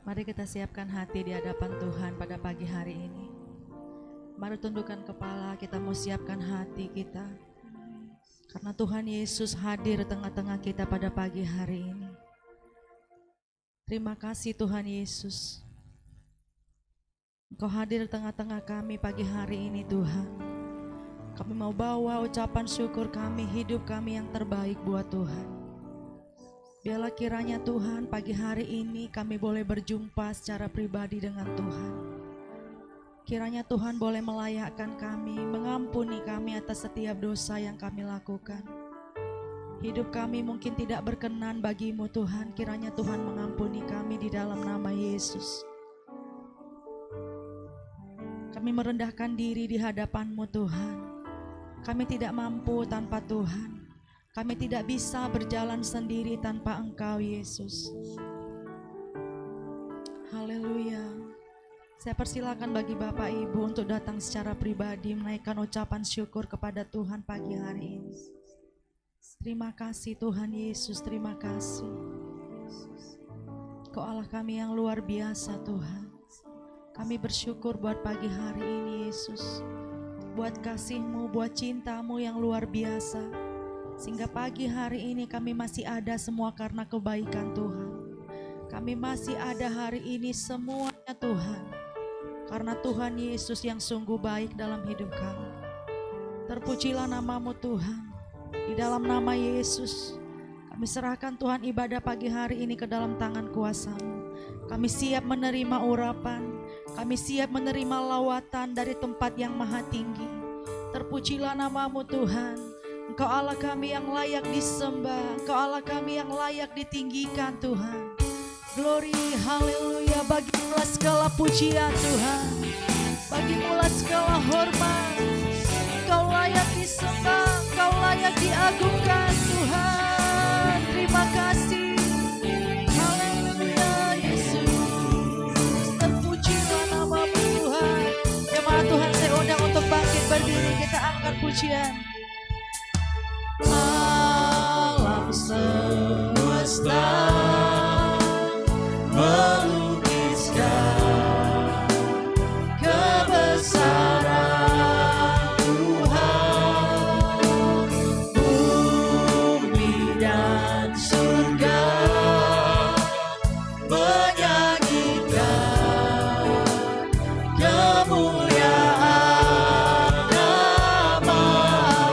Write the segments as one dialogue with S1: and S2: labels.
S1: Mari kita siapkan hati di hadapan Tuhan pada pagi hari ini. Mari tundukkan kepala, kita mau siapkan hati kita. Karena Tuhan Yesus hadir di tengah-tengah kita pada pagi hari ini. Terima kasih Tuhan Yesus. Engkau hadir di tengah-tengah kami pagi hari ini Tuhan. Kami mau bawa ucapan syukur kami, hidup kami yang terbaik buat Tuhan. Biarlah kiranya Tuhan pagi hari ini kami boleh berjumpa secara pribadi dengan Tuhan. Kiranya Tuhan boleh melayakkan kami, mengampuni kami atas setiap dosa yang kami lakukan. Hidup kami mungkin tidak berkenan bagimu Tuhan, kiranya Tuhan mengampuni kami di dalam nama Yesus. Kami merendahkan diri di hadapan-Mu Tuhan. Kami tidak mampu tanpa Tuhan. Kami tidak bisa berjalan sendiri tanpa Engkau Yesus. Haleluya. Saya persilakan bagi Bapak Ibu untuk datang secara pribadi menaikkan ucapan syukur kepada Tuhan pagi hari ini. Terima kasih Tuhan Yesus, terima kasih. Kau Allah kami yang luar biasa Tuhan. Kami bersyukur buat pagi hari ini Yesus. Buat kasih-Mu, buat cinta-Mu yang luar biasa. Sehingga pagi hari ini kami masih ada semua karena kebaikan Tuhan. Kami masih ada hari ini semuanya Tuhan. Karena Tuhan Yesus yang sungguh baik dalam hidup kami. Terpujilah nama-Mu Tuhan. Di dalam nama Yesus kami serahkan Tuhan ibadah pagi hari ini ke dalam tangan kuasa-Mu. Kami siap menerima urapan. Kami siap menerima lawatan dari tempat yang maha tinggi. Terpujilah nama-Mu Tuhan. Engkau Allah kami yang layak disembah. Engkau Allah kami yang layak ditinggikan Tuhan. Glory, haleluya. Bagimulah segala pujian Tuhan. Bagimulah segala hormat. Engkau layak disembah. Engkau layak diagungkan Tuhan. Terima kasih. Haleluya Yesus. Terpujilah nama-Mu Tuhan. Jemaat Tuhan saya undang untuk bangkit berdiri. Kita angkat pujian. Alam semesta melukiskan kebesaran Tuhan. Bumi dan surga menyanyikan kemuliaan nama-Mu.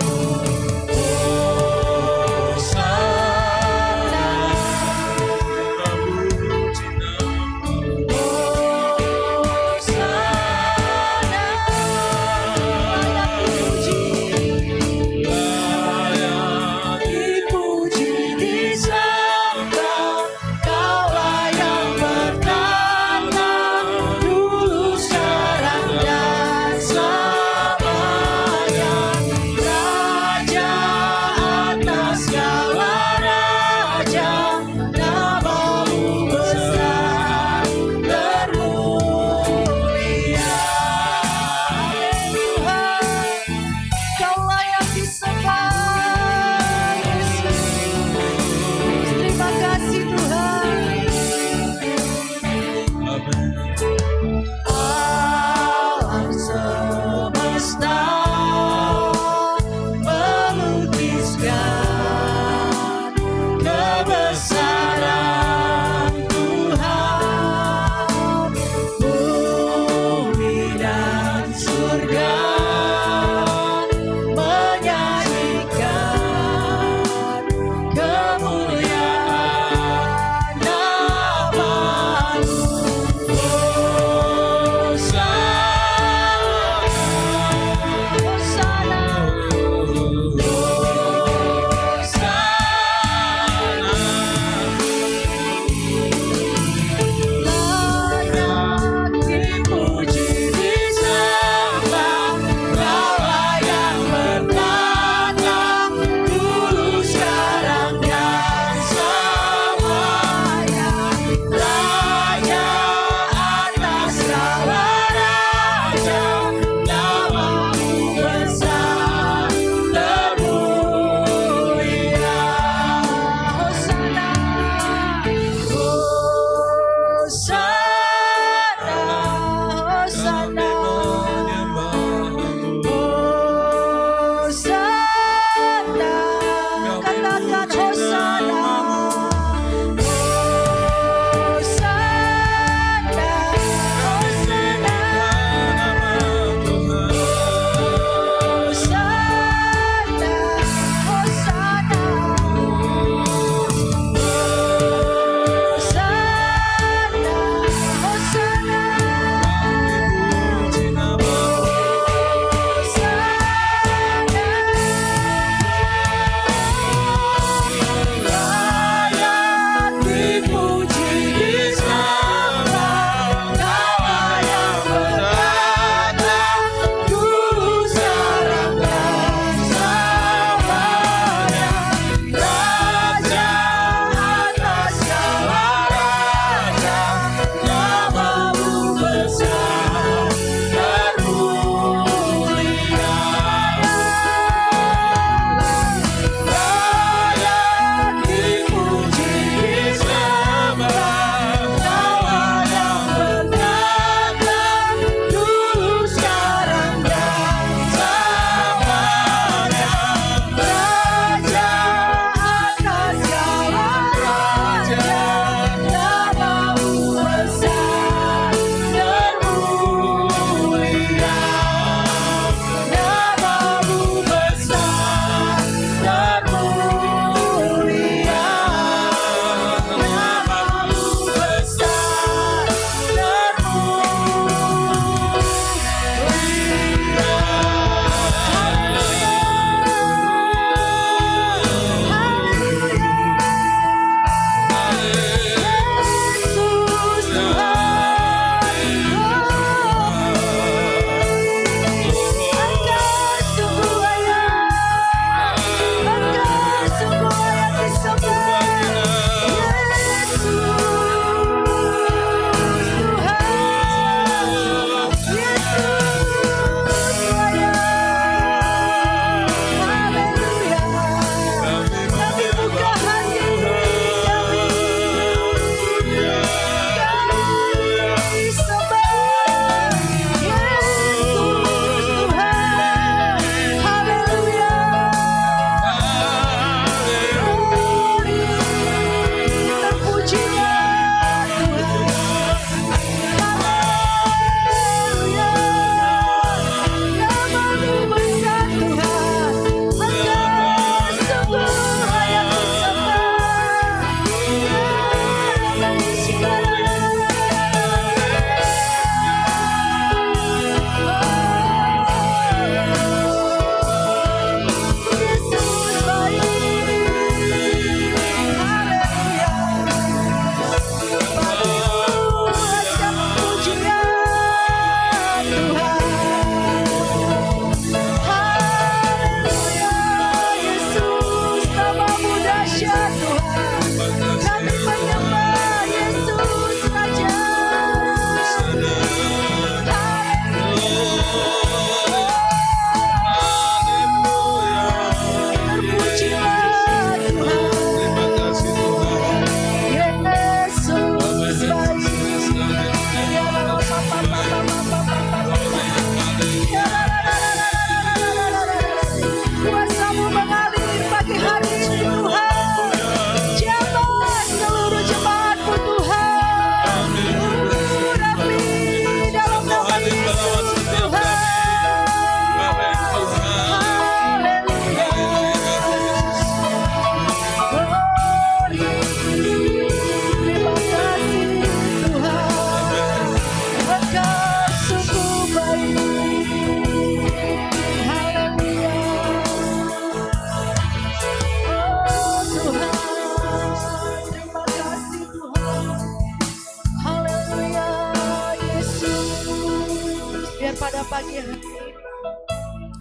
S1: pagi hari ini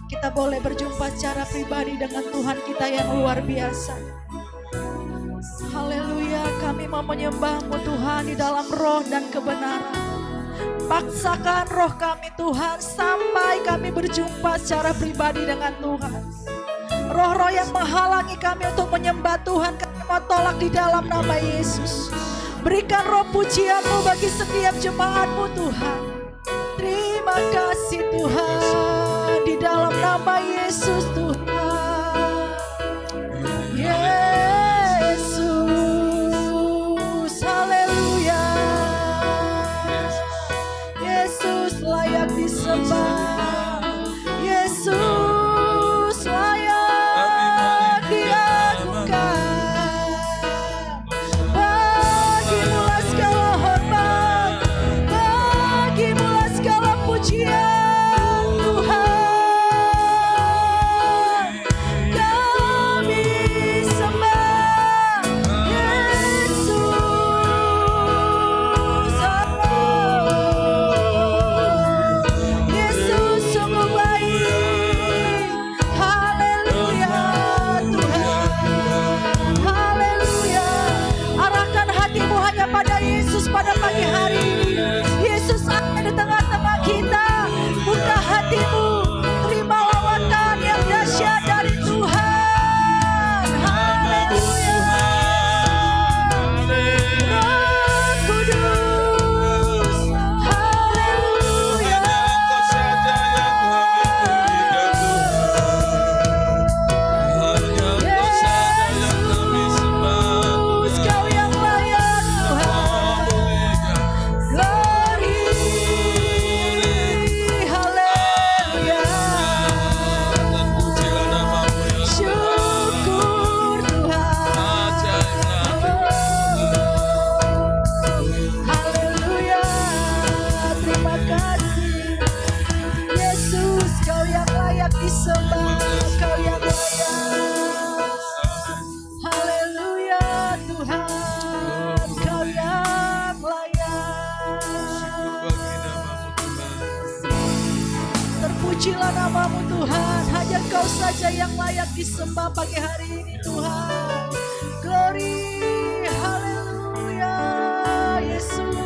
S1: kita boleh berjumpa secara pribadi dengan Tuhan kita yang luar biasa. Haleluya, kami mau menyembah-Mu Tuhan di dalam roh dan kebenaran. Paksakan roh kami Tuhan sampai kami berjumpa secara pribadi dengan Tuhan. Roh-roh yang menghalangi kami untuk menyembah Tuhan, kami mau tolak di dalam nama Yesus. Berikan roh pujian-Mu bagi setiap jemaat-Mu Tuhan. Terima kasih Tuhan, di dalam nama Yesus Tuhan. Yesus, haleluya. Yesus layak disembah. Yesus layak diagungkan. Bagimu-lah segala hormat, bagimu-lah segala pujian Tuhan. Kami sembah Yesus. Yesus sungguh baik. Haleluya Tuhan. Haleluya. Arahkan hatimu hanya pada Yesus pada pagi hari ini. Yesus ada di tengah-tengah kita. Buka hatimu. Terima lawatan yang dahsyat dari Tuhan. Haleluya. Roh Kudus. Haleluya. Yesus, Kau yang layak Tuhan. Glory. Haleluya. Syukur Tuhan. Haleluya. Terima kasih Yesus, Kau yang layak disembah, Kau yang layak. Haleluya Tuhan, Kau yang layak. Terpujilah nama-Mu Tuhan, hanya Kau saja yang layak disembah pagi hari ini Tuhan. Glory, haleluya Yesus.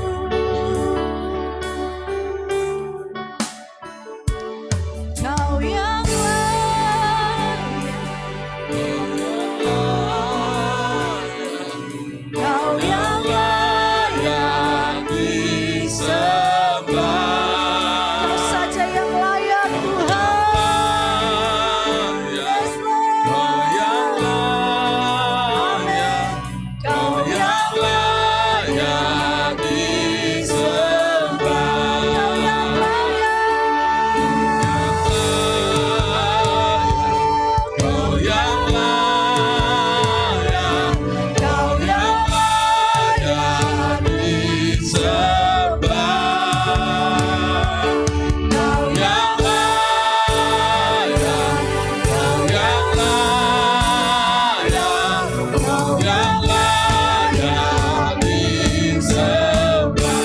S1: Kau yang layak, Kau yang layak disembah. Kau saja yang layak Tuhan. Yes Lord. Amen. Kau yang layak disembah. Kau yang layak. Kau yang layak. Kau yang layak disembah. Kau yang layak. Kau yang layak. Kau yang layak disembah.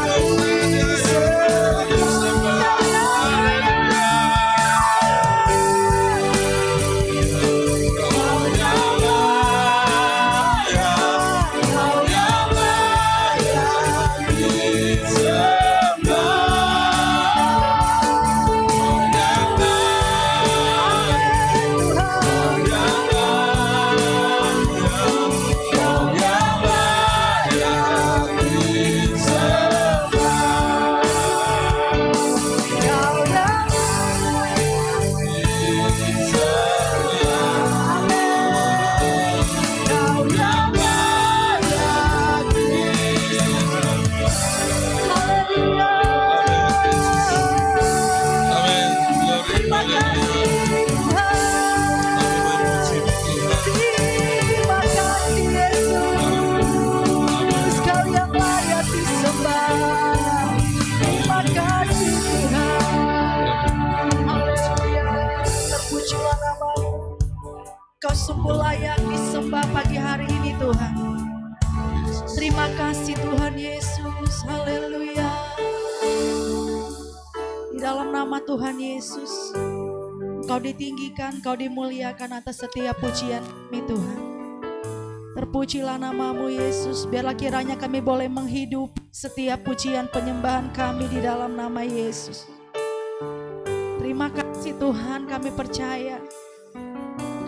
S1: Kau Tuhan. Terima kasih Tuhan. Haleluya. Terpujilah nama-Mu. Kau sungguh layak disembah pagi hari ini Tuhan. Terima kasih Tuhan Yesus. Haleluya. Di dalam nama Tuhan Yesus, Kau ditinggikan, Kau dimuliakan atas setiap pujian kami Tuhan. Terpujilah nama-Mu Yesus. Biarlah kiranya kami boleh menghidup setiap pujian penyembahan kami di dalam nama Yesus. Terima kasih Tuhan, kami percaya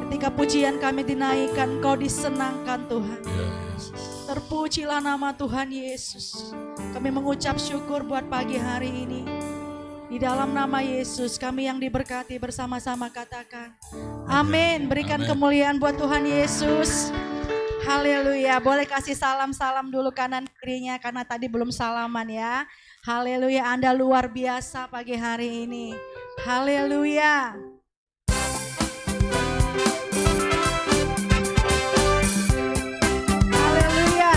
S1: ketika pujian kami dinaikkan, Kau disenangkan Tuhan. Terpujilah nama Tuhan Yesus. Kami mengucap syukur buat pagi hari ini. Di dalam nama Yesus, kami yang diberkati bersama-sama katakan amin. Berikan kemuliaan buat Tuhan Yesus. Haleluya. Boleh kasih salam-salam dulu kanan kirinya karena tadi belum salaman ya. Haleluya. Anda luar biasa pagi hari ini. Haleluya. Haleluya.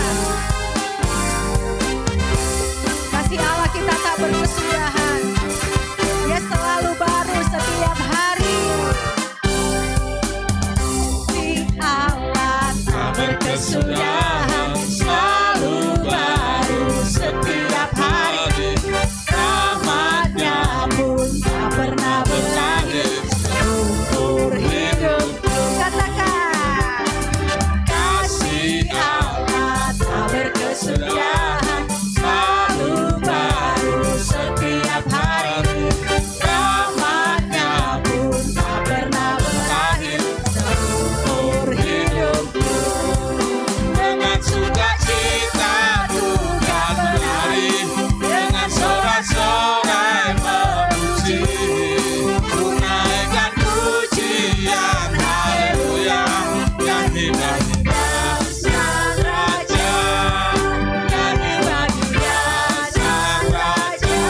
S1: Kasih Allah kita tak berkesudahan. Dia selalu baru setiap hari. Berkesudahan selalu baru setiap hari. Rahmat-Nya pun tak pernah berakhir seumur hidup. Katakan kasih Allah tak berkesudahan selalu baru setiap hari. Rahmat-Nya pun tak pernah berakhir seumur hidup.
S2: Sukacita Tuhan menari, dengan sorak-sorai memuji, ku naikkan pujian haleluya, nyanyi baginya Sang Raja, nyanyi baginya Sang Raja.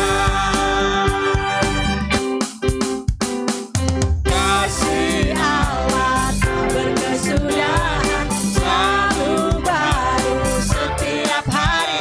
S2: Kasih Allah tak berkesudahan selalu baru setiap hari.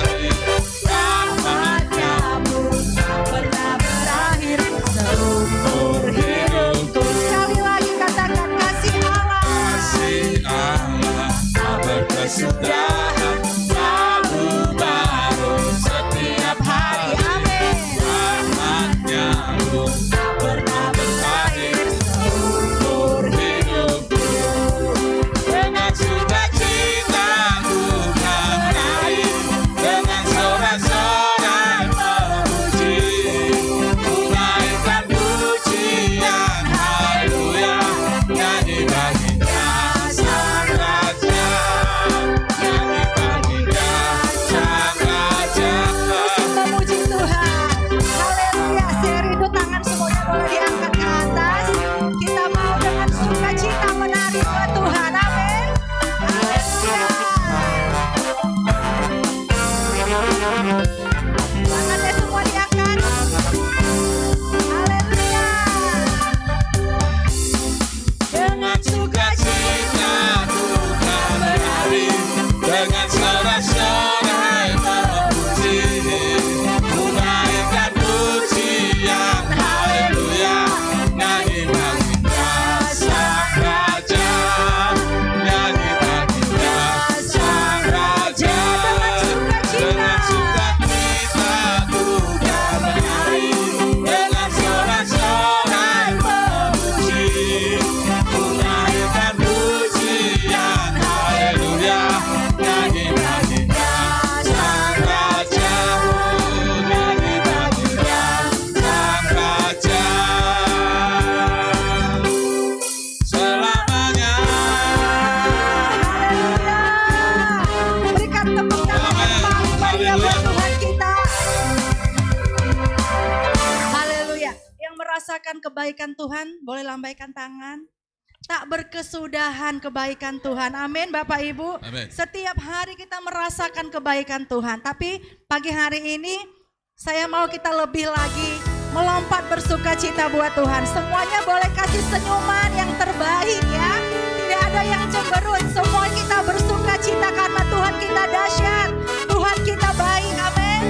S2: Rahmat-Nya pun tak pernah berakhir seumur hidupku. Sekali lagi katakan kasih Allah. Kasih Allah tak berkesudahan selalu baru setiap hari. Amin. Rahmat-Nya pun tak pernah berakhir seumur hidupku. Dengan sukacita Tuhan menari, dengan sorak-sorai memuji, ku naikkan pujian haleluya, nyanyi baginya Sang Raja, nyanyi baginya Sang Raja.
S1: Musik memuji Tuhan. Haleluya. Saya rindu tangan semuanya boleh diangkat ke atas. Kita mau dengan sukacita menari buat Tuhan. Amin. Haleluya. Tangannya semua diangkat. Haleluya.
S2: Dengan sukacita Tuhan menari, dengan sorak-sorai memuji, ku naikkan pujian haleluya, nyanyi baginya Sang Raja, nyanyi baginya Sang Raja. Dengan sukacita Tuhan menari, dengan sorak-sorai memuji, ku naikkan pujian haleluya, nyanyi baginya Sang Raja, nyanyi baginya Sang Raja selamanya.
S1: Haleluya. Berikan tepuk tangan yang paling meriah buat Tuhan kita. Haleluya. Yang merasakan kebaikan Tuhan boleh lambaikan tangan. Tak berkesudahan kebaikan Tuhan. Amin Bapak Ibu.
S2: Amin.
S1: Setiap hari kita merasakan kebaikan Tuhan. Tapi pagi hari ini saya mau kita lebih lagi melompat bersukacita buat Tuhan. Semuanya boleh kasih senyuman yang terbaik ya. Tidak ada yang cemberut. Semua kita bersukacita karena Tuhan kita dahsyat. Tuhan kita baik. Amin.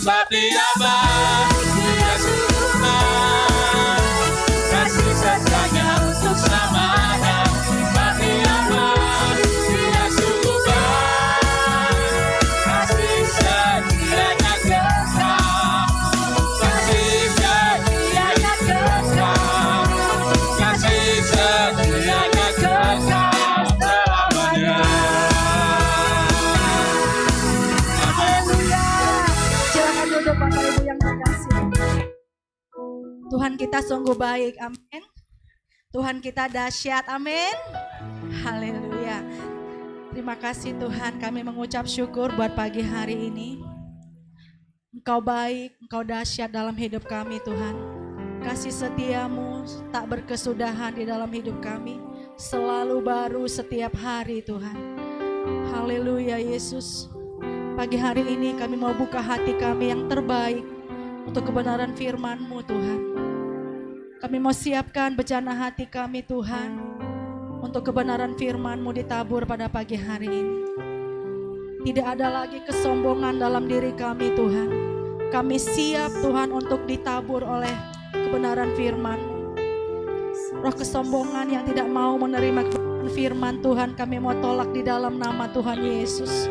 S2: sebab Dia baik, Dia sungguh baik, kasih setianya untuk selamanya. Sebab Dia baik, Dia sungguh baik, kasih setianya kekal, kasih setianya kekal, kasih setianya kekal selamanya.
S1: Haleluya. Silakan duduk Bapak Ibu yang terkasih. Tuhan kita sungguh baik, amin. Tuhan kita dahsyat, amin. Haleluya. Terima kasih Tuhan, kami mengucap syukur buat pagi hari ini. Engkau baik, Engkau dahsyat dalam hidup kami Tuhan. Kasih setiamu tak berkesudahan di dalam hidup kami, selalu baru setiap hari Tuhan. Haleluya Yesus. Pagi hari ini kami mau buka hati kami yang terbaik untuk kebenaran firman-Mu Tuhan. Kami mau siapkan bejana hati kami Tuhan, untuk kebenaran firman-Mu ditabur pada pagi hari ini. Tidak ada lagi kesombongan dalam diri kami Tuhan. Kami siap Tuhan untuk ditabur oleh kebenaran firman-Mu. Roh kesombongan yang tidak mau menerima kebenaran firman Tuhan, kami mau tolak di dalam nama Tuhan Yesus.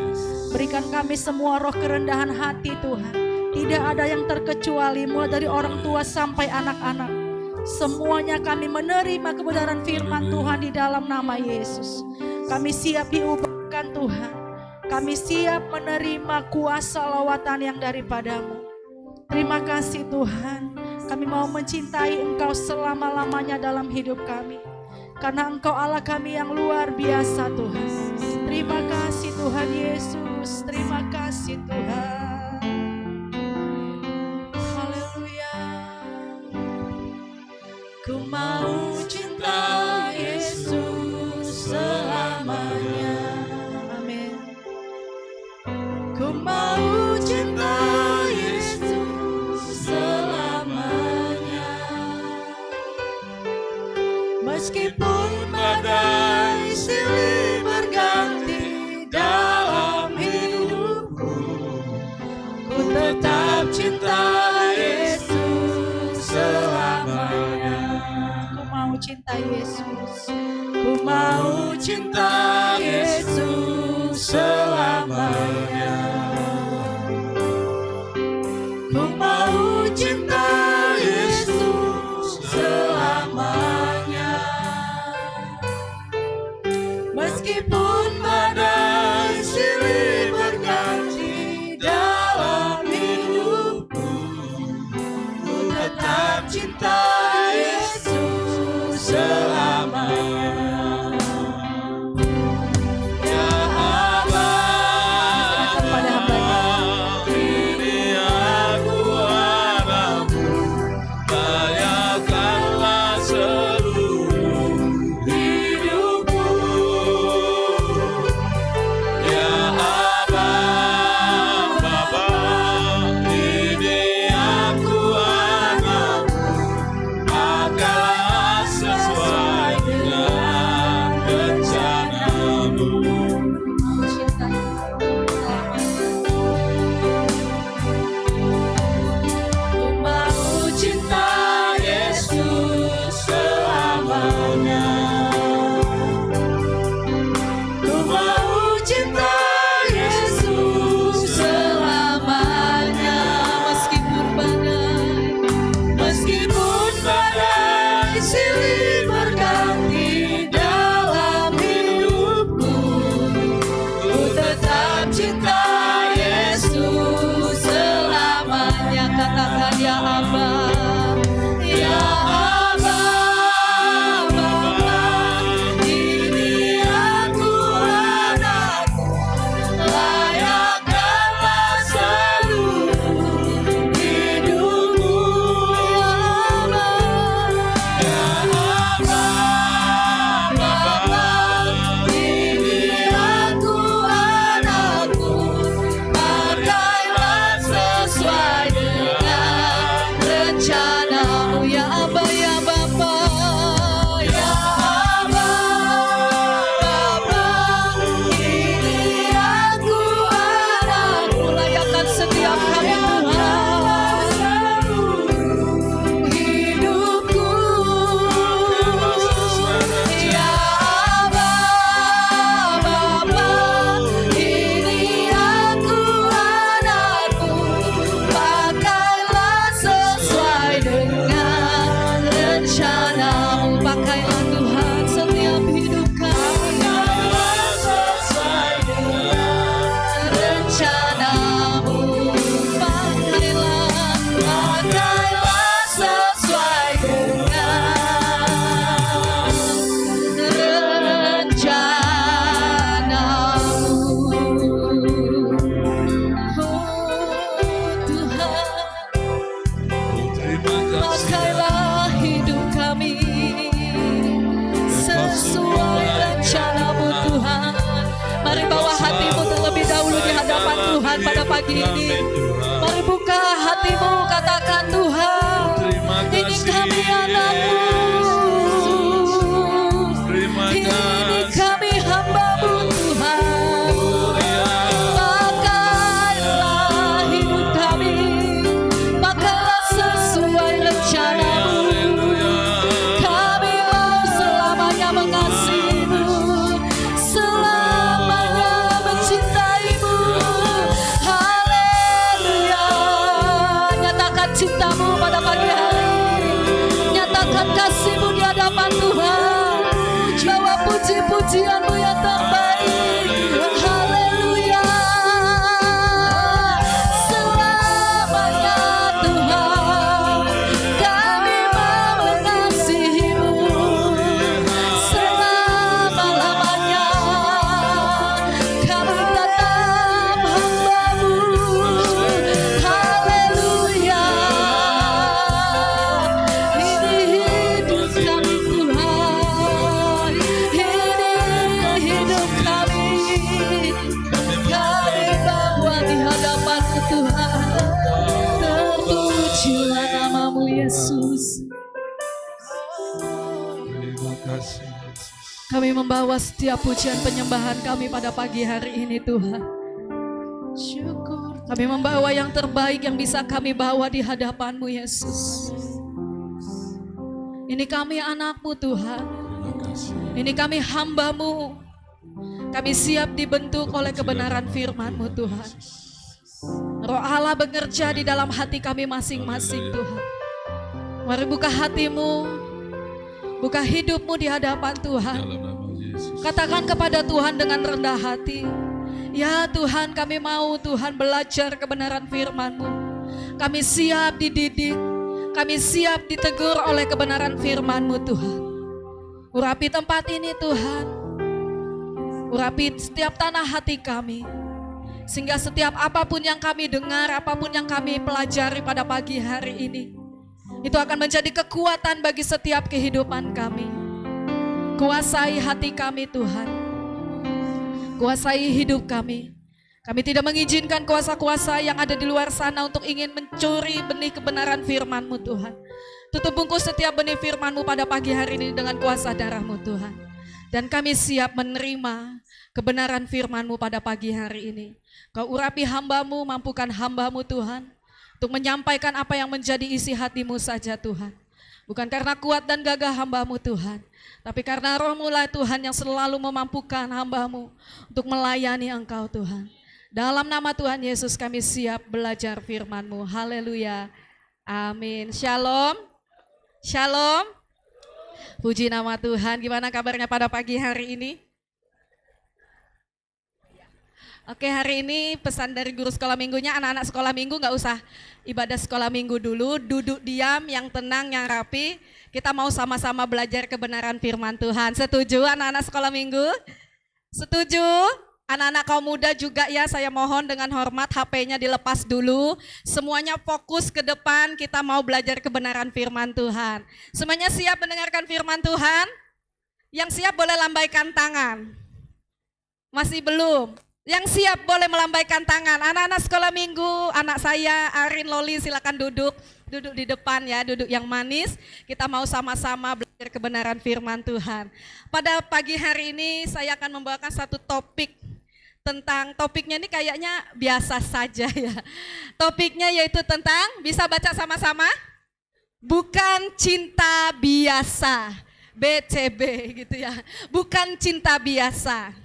S1: Berikan kami semua roh kerendahan hati Tuhan. Tidak ada yang terkecuali, mulai dari orang tua sampai anak-anak. Semuanya kami menerima kebenaran firman Tuhan di dalam nama Yesus. Kami siap diubahkan Tuhan. Kami siap menerima kuasa lawatan yang daripada-Mu. Terima kasih Tuhan. Kami mau mencintai Engkau selama-lamanya dalam hidup kami. Karena Engkau Allah kami yang luar biasa Tuhan. Terima kasih Tuhan Yesus. Terima kasih Tuhan. Haleluya. Ku mau cinta Yesus selamanya. Amin. Ku mau cinta Yesus selamanya. Meskipun badai silih berganti dalam hidupku, ku tetap cinta Yesus selamanya. Ku mau cinta Yesus. Ku mau cinta Yesus selamanya. Ku mau cinta Yesus selamanya. Meskipun badai silih berganti dalam hidupku, ku tetap cinta Yesus selamanya. Ya Allah, kepada hamba-Nya, ini aku anakmu, layakanlah seluruh hidupku. Ya Abah, Bapa, ini aku anakmu, makalah sesuai dengan rencana-Mu. Ku mau cinta Yesus selamanya. Ku mau cinta Yesus selamanya. Meskipun badai silih berganti dalam hidupku, ku tetap cinta Yesus selamanya. Katakan ya Abah, ya Abah, Bapa, ini aku anakmu, layakkanlah seluruh hidupku. Ya Abah, Bapa, ini aku anakmu, pakailah sesuai dengan pakailah hidup kami sesuai rencana-Mu Tuhan. Mari bawa hatimu terlebih dahulu di hadapan Tuhan pada pagi ini. Mari buka hatimu, katakan Tuhan, ini kami anak-Mu, ini kami hamba-Mu Tuhan. Pakailah hidup kami, pakailah sesuai rencana-Mu. Kami mau selamanya mengasihi-Mu, selamanya mencintai-Mu. Haleluya. Nyatakan cinta-Mu pada pagi hari ini. Nyatakan kasih-Mu di hadapan Tuhan. Bawa puji-pujian-Mu yang terbaik. Haleluya. Selamanya Tuhan, kami mau mengasihi-Mu. Selama-lamanya kami tetap hamba-Mu. Haleluya. Ini hidup kami Tuhan, ini hidup kami. Kami bawa di hadapan-Mu Tuhan. Terpujilah nama-Mu Yesus.
S2: Terima kasih Yesus.
S1: Kami membawa setiap pujian penyembahan kami pada pagi hari ini Tuhan. Kami membawa yang terbaik yang bisa kami bawa di hadapan-Mu Yesus. Ini kami anak-Mu Tuhan.
S2: Terima kasih.
S1: Ini kami hamba-Mu. Kami siap dibentuk oleh kebenaran firman-Mu Tuhan. Roh Allah bekerja di dalam hati kami masing-masing Tuhan. Mari buka hatimu, buka hidupmu di hadapan Tuhan.
S2: Dalam nama Yesus.
S1: Katakan kepada Tuhan dengan rendah hati, ya Tuhan, kami mau Tuhan belajar kebenaran firman-Mu. Kami siap dididik, kami siap ditegur oleh kebenaran firman-Mu Tuhan. Urapi tempat ini Tuhan, urapi setiap tanah hati kami, sehingga setiap apapun yang kami dengar, apapun yang kami pelajari pada pagi hari ini, itu akan menjadi kekuatan bagi setiap kehidupan kami. Kuasai hati kami Tuhan, kuasai hidup kami. Kami tidak mengizinkan kuasa-kuasa yang ada di luar sana untuk ingin mencuri benih kebenaran firman-Mu Tuhan. Tutup bungkus setiap benih firman-Mu pada pagi hari ini dengan kuasa darah-Mu Tuhan. Dan kami siap menerima kebenaran firman-Mu pada pagi hari ini. Kau urapi hamba-Mu, mampukan hamba-Mu Tuhan, untuk menyampaikan apa yang menjadi isi hati-Mu saja Tuhan. Bukan karena kuat dan gagah hamba-Mu Tuhan, tapi karena Roh-Mu lah Tuhan yang selalu memampukan hamba-Mu untuk melayani Engkau Tuhan. Dalam nama Tuhan Yesus kami siap belajar firman-Mu. Haleluya. Amin. Shalom. Shalom. Puji nama Tuhan. Gimana kabarnya pada pagi hari ini? Oke, hari ini pesan dari guru sekolah minggunya, anak-anak sekolah minggu gak usah ibadah sekolah minggu dulu, duduk diam, yang tenang, yang rapi. Kita mau sama-sama belajar kebenaran firman Tuhan. Setuju anak-anak sekolah minggu? Setuju? Anak-anak kaum muda juga ya, saya mohon dengan hormat HP-nya dilepas dulu. Semuanya fokus ke depan, kita mau belajar kebenaran firman Tuhan. Semuanya siap mendengarkan firman Tuhan? Yang siap boleh lambaikan tangan. Masih belum? Yang siap boleh melambaikan tangan. Anak-anak sekolah minggu, anak saya Arin Loli silakan duduk. Duduk di depan ya, duduk yang manis. Kita mau sama-sama belajar kebenaran firman Tuhan. Pada pagi hari ini saya akan membawakan satu topik. Topiknya ini kayaknya biasa saja ya. Topiknya yaitu tentang, bisa baca sama-sama? Bukan cinta biasa. BCB gitu ya. Bukan cinta biasa.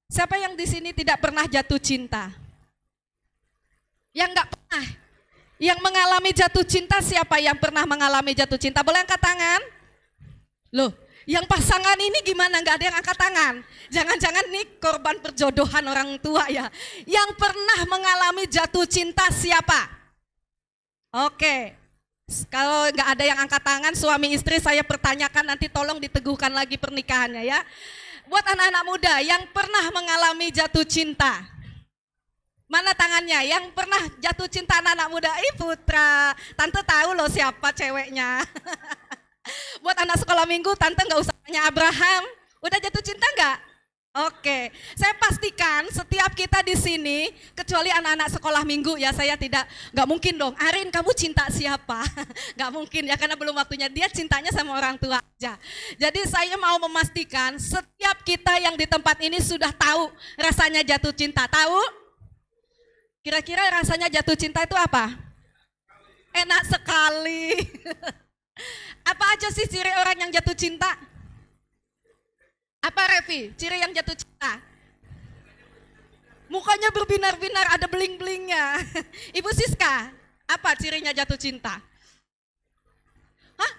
S1: Siapa yang di sini tidak pernah jatuh cinta? Yang enggak pernah? Yang mengalami jatuh cinta, siapa yang pernah mengalami jatuh cinta? Boleh angkat tangan? Loh, yang pasangan ini gimana? Enggak ada yang angkat tangan? Jangan-jangan nih korban perjodohan orang tua ya. Yang pernah mengalami jatuh cinta siapa? Oke, kalau enggak ada yang angkat tangan, suami istri saya pertanyakan, nanti tolong diteguhkan lagi pernikahannya ya. Buat anak-anak muda yang pernah mengalami jatuh cinta,
S3: Mana tangannya yang pernah jatuh cinta anak-anak muda? Putra, tante tahu loh siapa ceweknya. Buat anak sekolah minggu, tante nggak usah tanya Abraham. Udah jatuh cinta nggak? Oke, saya pastikan setiap kita di sini, kecuali anak-anak sekolah minggu ya, nggak mungkin dong. Arin, kamu cinta siapa? Nggak mungkin ya, karena belum waktunya. Dia cintanya sama orang tua aja. Jadi saya mau memastikan setiap kita yang di tempat ini sudah tahu rasanya jatuh cinta. Tahu? Kira-kira rasanya jatuh cinta itu apa? Enak sekali. Apa aja sih ciri orang yang jatuh cinta? Apa Revi, ciri yang jatuh cinta? Mukanya berbinar-binar, ada beling-belingnya. Ibu Siska, apa cirinya jatuh cinta? Hah?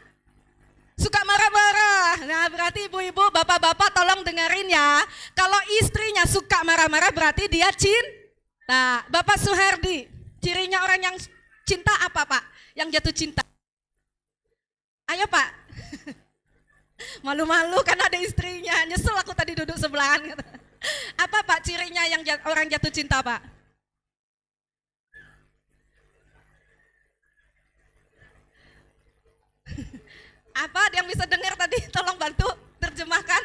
S3: Suka marah-marah. Nah berarti ibu-ibu, bapak-bapak tolong dengerin ya. Kalau istrinya suka marah-marah berarti dia cinta. Bapak Suhardi, cirinya orang yang cinta apa Pak? Yang jatuh cinta? Ayo Pak. Malu-malu kan ada istrinya, nyesel aku tadi duduk sebelahan. Apa Pak cirinya yang orang jatuh cinta Pak? Apa ada yang bisa dengar tadi? Tolong bantu terjemahkan.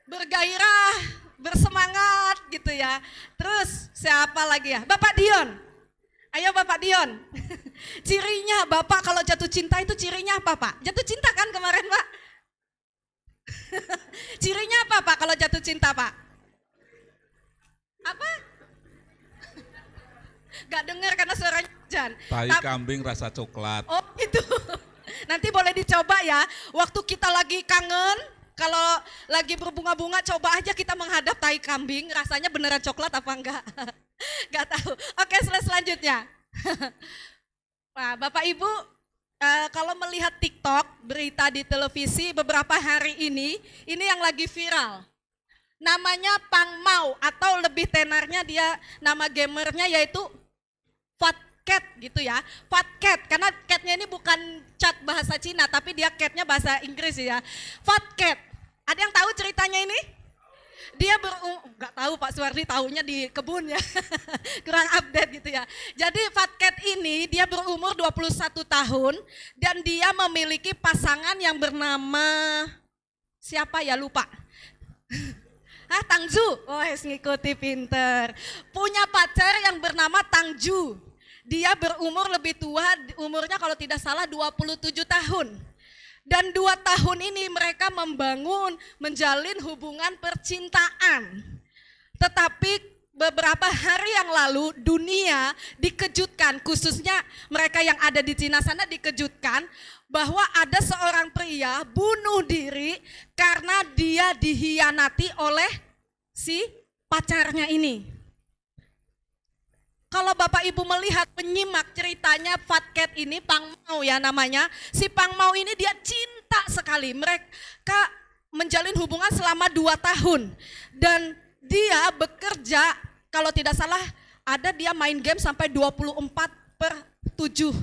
S3: Bergairah, bersemangat gitu ya. Terus siapa lagi ya? Bapak Dion. Ayo Bapak Dion. Cirinya Bapak kalau jatuh cinta itu cirinya apa Pak? Jatuh cinta kan kemarin Pak? Cirinya apa Pak kalau jatuh cinta Pak? Apa? Gak dengar karena suaranya hujan.
S2: Tai kambing rasa coklat.
S3: Oh itu. Nanti boleh dicoba ya. Waktu kita lagi kangen, kalau lagi berbunga-bunga coba aja kita menghadap tai kambing. Rasanya beneran coklat apa enggak? Gak tahu. Oke selanjutnya. Nah, Bapak Ibu kalau melihat TikTok, berita di televisi beberapa hari ini yang lagi viral. Namanya Pang Mao atau lebih tenarnya dia nama gamernya yaitu Fat Cat gitu ya. Fat Cat karena catnya ini bukan cat bahasa Cina tapi dia catnya bahasa Inggris ya. Fat Cat. Ada yang tahu ceritanya ini? Dia nggak tahu Pak Suwardi tahunya di kebun ya. Kurang update gitu ya. Jadi Fat Cat ini dia berumur 21 tahun dan dia memiliki pasangan yang bernama siapa ya lupa. Tangju. Oh, ngikuti pinter. Punya pacar yang bernama Tangju. Dia berumur lebih tua, umurnya kalau tidak salah 27 tahun. Dan 2 tahun ini mereka menjalin hubungan percintaan. Tetapi beberapa hari yang lalu dunia dikejutkan, khususnya mereka yang ada di Cina sana dikejutkan bahwa ada seorang pria bunuh diri karena dia dihianati oleh si pacarnya ini. Kalau Bapak Ibu melihat menyimak ceritanya Fat Cat ini, Pang Mao ya namanya, si Pang Mao ini dia cinta sekali. Mereka menjalin hubungan selama 2 tahun dan dia bekerja kalau tidak salah ada dia main game sampai 24/7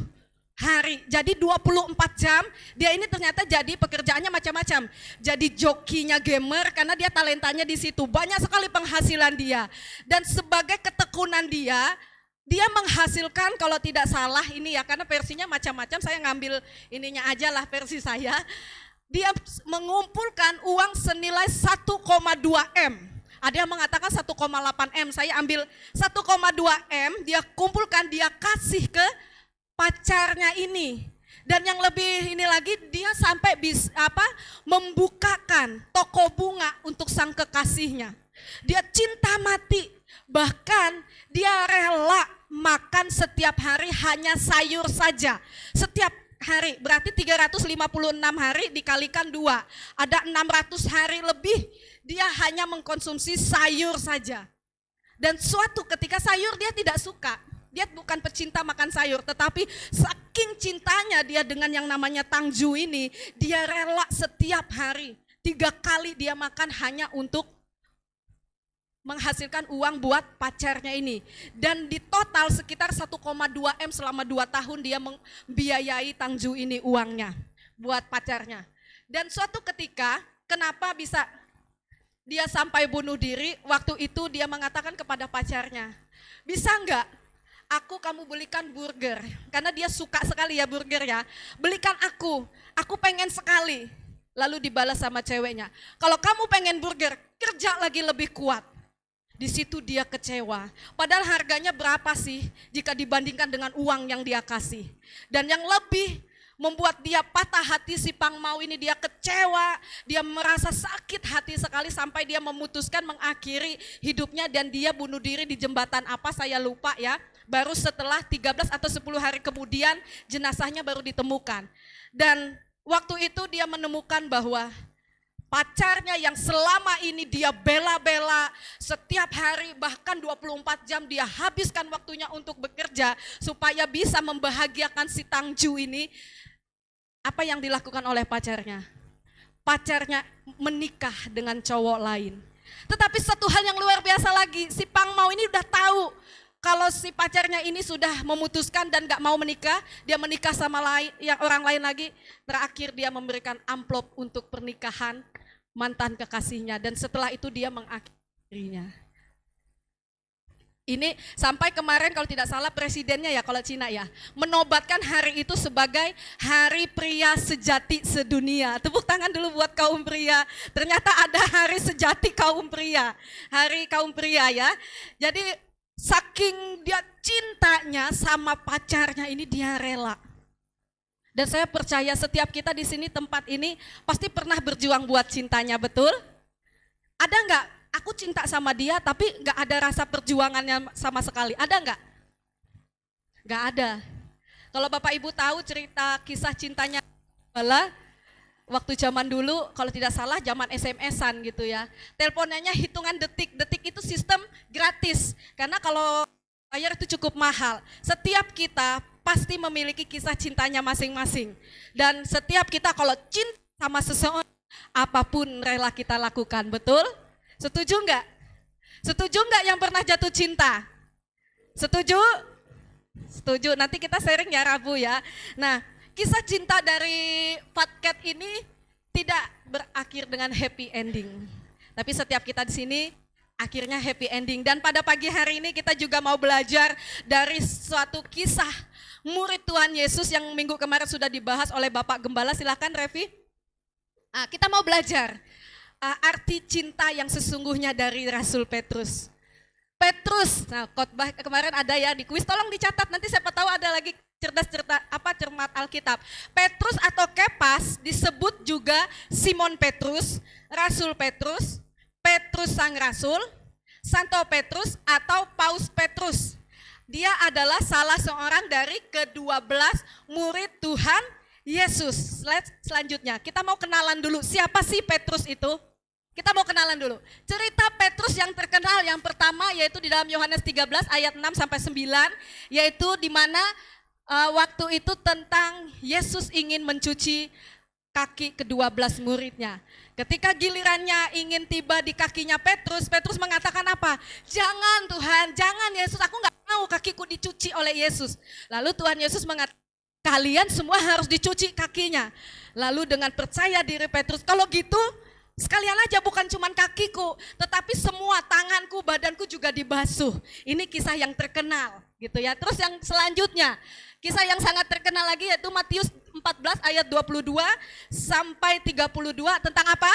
S3: hari. Jadi 24 jam dia ini ternyata jadi pekerjaannya macam-macam. Jadi jokinya gamer karena dia talentanya di situ. Banyak sekali penghasilan dia. Dan sebagai ketekunan dia menghasilkan kalau tidak salah ini ya karena versinya macam-macam, saya ngambil ininya aja lah versi saya. Dia mengumpulkan uang senilai 1,2 M. Ada yang mengatakan 1,8 M, saya ambil 1,2 M, dia kumpulkan, dia kasih ke pacarnya ini. Dan yang lebih ini lagi dia sampai membukakan toko bunga untuk sang kekasihnya. Dia cinta mati, bahkan dia rela makan setiap hari hanya sayur saja. Setiap hari, berarti 356 hari dikalikan 2. Ada 600 hari lebih dia hanya mengkonsumsi sayur saja. Dan suatu ketika sayur dia tidak suka. Dia bukan pecinta makan sayur, tetapi saking cintanya dia dengan yang namanya Tangju ini, dia rela setiap hari 3 kali dia makan hanya untuk menghasilkan uang buat pacarnya ini. Dan di total sekitar 1,2 M selama 2 tahun dia membiayai Tangju ini uangnya buat pacarnya. Dan suatu ketika kenapa bisa dia sampai bunuh diri. Waktu itu dia mengatakan kepada pacarnya, bisa enggak kamu belikan burger, karena dia suka sekali ya burger ya, belikan aku pengen sekali. Lalu dibalas sama ceweknya, kalau kamu pengen burger, kerja lagi lebih kuat. Di situ dia kecewa, padahal harganya berapa sih jika dibandingkan dengan uang yang dia kasih. Dan yang lebih membuat dia patah hati, si Pangmau ini dia kecewa, dia merasa sakit hati sekali sampai dia memutuskan mengakhiri hidupnya dan dia bunuh diri di jembatan apa saya lupa ya. Baru setelah 13 atau 10 hari kemudian jenazahnya baru ditemukan. Dan waktu itu dia menemukan bahwa pacarnya yang selama ini dia bela-bela setiap hari bahkan 24 jam dia habiskan waktunya untuk bekerja supaya bisa membahagiakan si Tangju ini. Apa yang dilakukan oleh pacarnya? Pacarnya menikah dengan cowok lain. Tetapi satu hal yang luar biasa lagi, si Pangmau ini udah tahu kalau si pacarnya ini sudah memutuskan dan gak mau menikah, dia menikah sama orang lain lagi. Terakhir dia memberikan amplop untuk pernikahan mantan kekasihnya dan setelah itu dia mengakhirinya. Ini sampai kemarin kalau tidak salah presidennya ya kalau Cina ya, menobatkan hari itu sebagai hari pria sejati sedunia. Tepuk tangan dulu buat kaum pria. Ternyata ada hari sejati kaum pria. Hari kaum pria ya. Jadi saking dia cintanya sama pacarnya ini dia rela. Dan saya percaya setiap kita di sini tempat ini pasti pernah berjuang buat cintanya, betul? Ada enggak? Aku cinta sama dia tapi enggak ada rasa perjuangannya sama sekali. Ada enggak? Enggak ada. Kalau Bapak Ibu tahu cerita kisah cintanya Bala, waktu zaman dulu kalau tidak salah zaman SMS-an gitu ya. Teleponnya hitungan detik. Detik itu sistem gratis. Karena kalau bayar itu cukup mahal. Setiap kita pasti memiliki kisah cintanya masing-masing. Dan setiap kita kalau cinta sama seseorang, apapun rela kita lakukan, betul? Setuju enggak? Setuju enggak yang pernah jatuh cinta? Setuju? Setuju, nanti kita sharing ya Rabu ya. Nah, kisah cinta dari Fatcat ini tidak berakhir dengan happy ending. Tapi setiap kita di sini akhirnya happy ending. Dan pada pagi hari ini kita juga mau belajar dari suatu kisah murid Tuhan Yesus yang minggu kemarin sudah dibahas oleh Bapak Gembala. Silakan Revi. Kita mau belajar arti cinta yang sesungguhnya dari Rasul Petrus. Petrus, nah khotbah kemarin ada ya di kuis, tolong dicatat nanti siapa tahu ada lagi cermat Alkitab. Petrus atau Kepas disebut juga Simon Petrus, Rasul Petrus, Petrus sang Rasul, Santo Petrus atau Paus Petrus. Dia adalah salah seorang dari ke-12 murid Tuhan Yesus. Slide selanjutnya, kita mau kenalan dulu siapa sih Petrus itu? Kita mau kenalan dulu. Cerita Petrus yang terkenal yang pertama yaitu di dalam Yohanes 13 ayat 6 sampai 9, yaitu di mana waktu itu tentang Yesus ingin mencuci kaki ke-12 muridnya. Ketika gilirannya ingin tiba di kakinya Petrus, Petrus mengatakan apa? Jangan Tuhan, jangan Yesus, aku nggak mau kakiku dicuci oleh Yesus. Lalu Tuhan Yesus mengatakan, kalian semua harus dicuci kakinya. Lalu dengan percaya diri Petrus, kalau gitu sekalian aja bukan cuman kakiku, tetapi semua tanganku, badanku juga dibasuh. Ini kisah yang terkenal gitu ya. Terus yang selanjutnya, kisah yang sangat terkenal lagi yaitu Matius 14 ayat 22 sampai 32 tentang apa?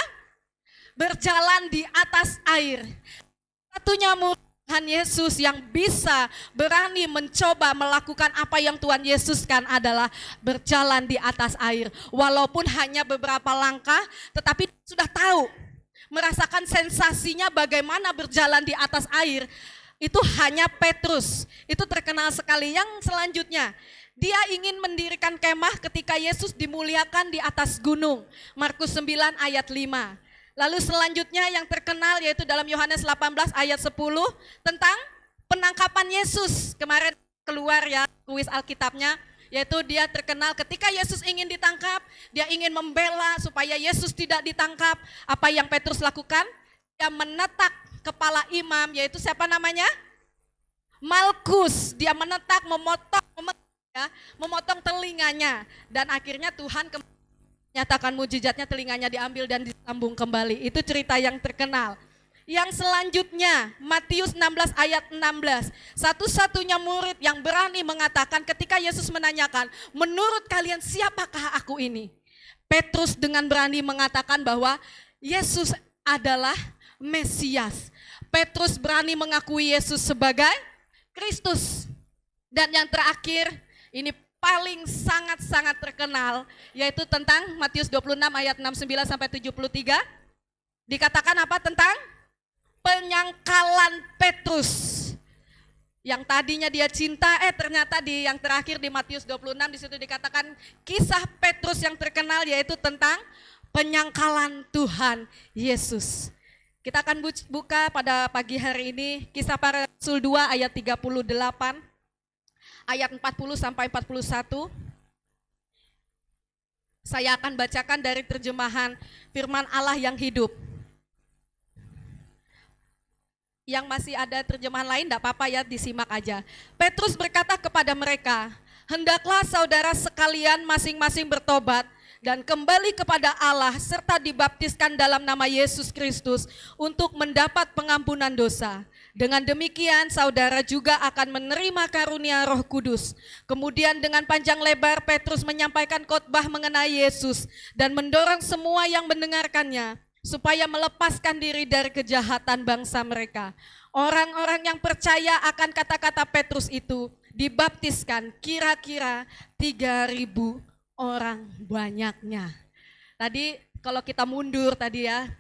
S3: Berjalan di atas air. Satunya murid Tuhan Yesus yang bisa berani mencoba melakukan apa yang Tuhan Yesuskan adalah berjalan di atas air. Walaupun hanya beberapa langkah, tetapi sudah tahu, merasakan sensasinya bagaimana berjalan di atas air. Itu hanya Petrus, itu terkenal sekali. Yang selanjutnya, dia ingin mendirikan kemah ketika Yesus dimuliakan di atas gunung. Markus 9 ayat 5. Lalu selanjutnya yang terkenal yaitu dalam Yohanes 18 ayat 10 tentang penangkapan Yesus. Kemarin keluar ya kuis Alkitabnya, yaitu dia terkenal ketika Yesus ingin ditangkap, dia ingin membela supaya Yesus tidak ditangkap. Apa yang Petrus lakukan? Dia menetak kepala imam, yaitu siapa namanya? Malkus. Dia menetak, memotong telinganya. Dan akhirnya Tuhan nyatakan mujizatnya, telinganya diambil dan disambung kembali. Itu cerita yang terkenal. Yang selanjutnya, Matius 16 ayat 16. Satu-satunya murid yang berani mengatakan ketika Yesus menanyakan, menurut kalian siapakah aku ini? Petrus dengan berani mengatakan bahwa Yesus adalah Mesias. Petrus berani mengakui Yesus sebagai Kristus. Dan yang terakhir, ini paling sangat-sangat terkenal, yaitu tentang Matius 26 ayat 69 sampai 73. Dikatakan apa tentang penyangkalan Petrus. Yang tadinya dia cinta, ternyata di yang terakhir di Matius 26 di situ dikatakan kisah Petrus yang terkenal, yaitu tentang penyangkalan Tuhan Yesus. Kita akan buka pada pagi hari ini Kisah Para Rasul 2 ayat 38 ayat 40 sampai 41. Saya akan bacakan dari terjemahan Firman Allah yang hidup. Yang masih ada terjemahan lain enggak apa-apa ya, disimak aja. Petrus berkata kepada mereka, "Hendaklah saudara sekalian masing-masing bertobat dan kembali kepada Allah serta dibaptiskan dalam nama Yesus Kristus untuk mendapat pengampunan dosa. Dengan demikian saudara juga akan menerima karunia Roh Kudus." Kemudian dengan panjang lebar Petrus menyampaikan khotbah mengenai Yesus dan mendorong semua yang mendengarkannya supaya melepaskan diri dari kejahatan bangsa mereka. Orang-orang yang percaya akan kata-kata Petrus itu dibaptiskan kira-kira 3.000 orang banyaknya. Tadi kalau kita mundur tadi ya,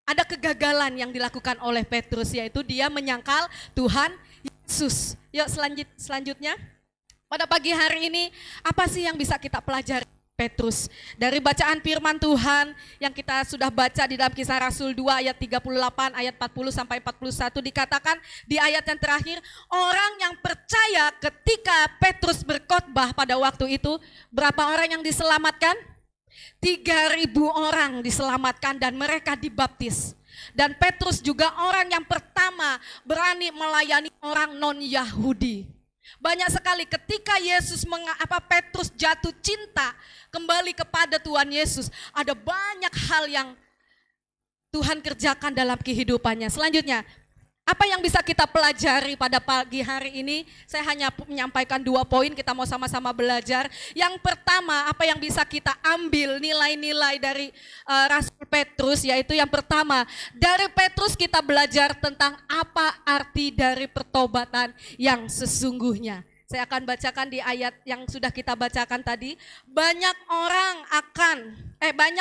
S3: ada kegagalan yang dilakukan oleh Petrus, yaitu dia menyangkal Tuhan Yesus. Yuk selanjutnya, pada pagi hari ini apa sih yang bisa kita pelajari Petrus? Dari bacaan firman Tuhan yang kita sudah baca di dalam Kisah Rasul 2 ayat 38 ayat 40 sampai 41 dikatakan di ayat yang terakhir, orang yang percaya ketika Petrus berkhotbah pada waktu itu, berapa orang yang diselamatkan? 3.000 orang diselamatkan dan mereka dibaptis. Dan Petrus juga orang yang pertama berani melayani orang non-Yahudi. Banyak sekali ketika Petrus jatuh cinta kembali kepada Tuhan Yesus, ada banyak hal yang Tuhan kerjakan dalam kehidupannya. Selanjutnya, apa yang bisa kita pelajari pada pagi hari ini? Saya hanya menyampaikan 2 poin, kita mau sama-sama belajar. Yang pertama, apa yang bisa kita ambil nilai-nilai dari Rasul Petrus, yaitu yang pertama, dari Petrus kita belajar tentang apa arti dari pertobatan yang sesungguhnya. Saya akan bacakan di ayat yang sudah kita bacakan tadi. Banyak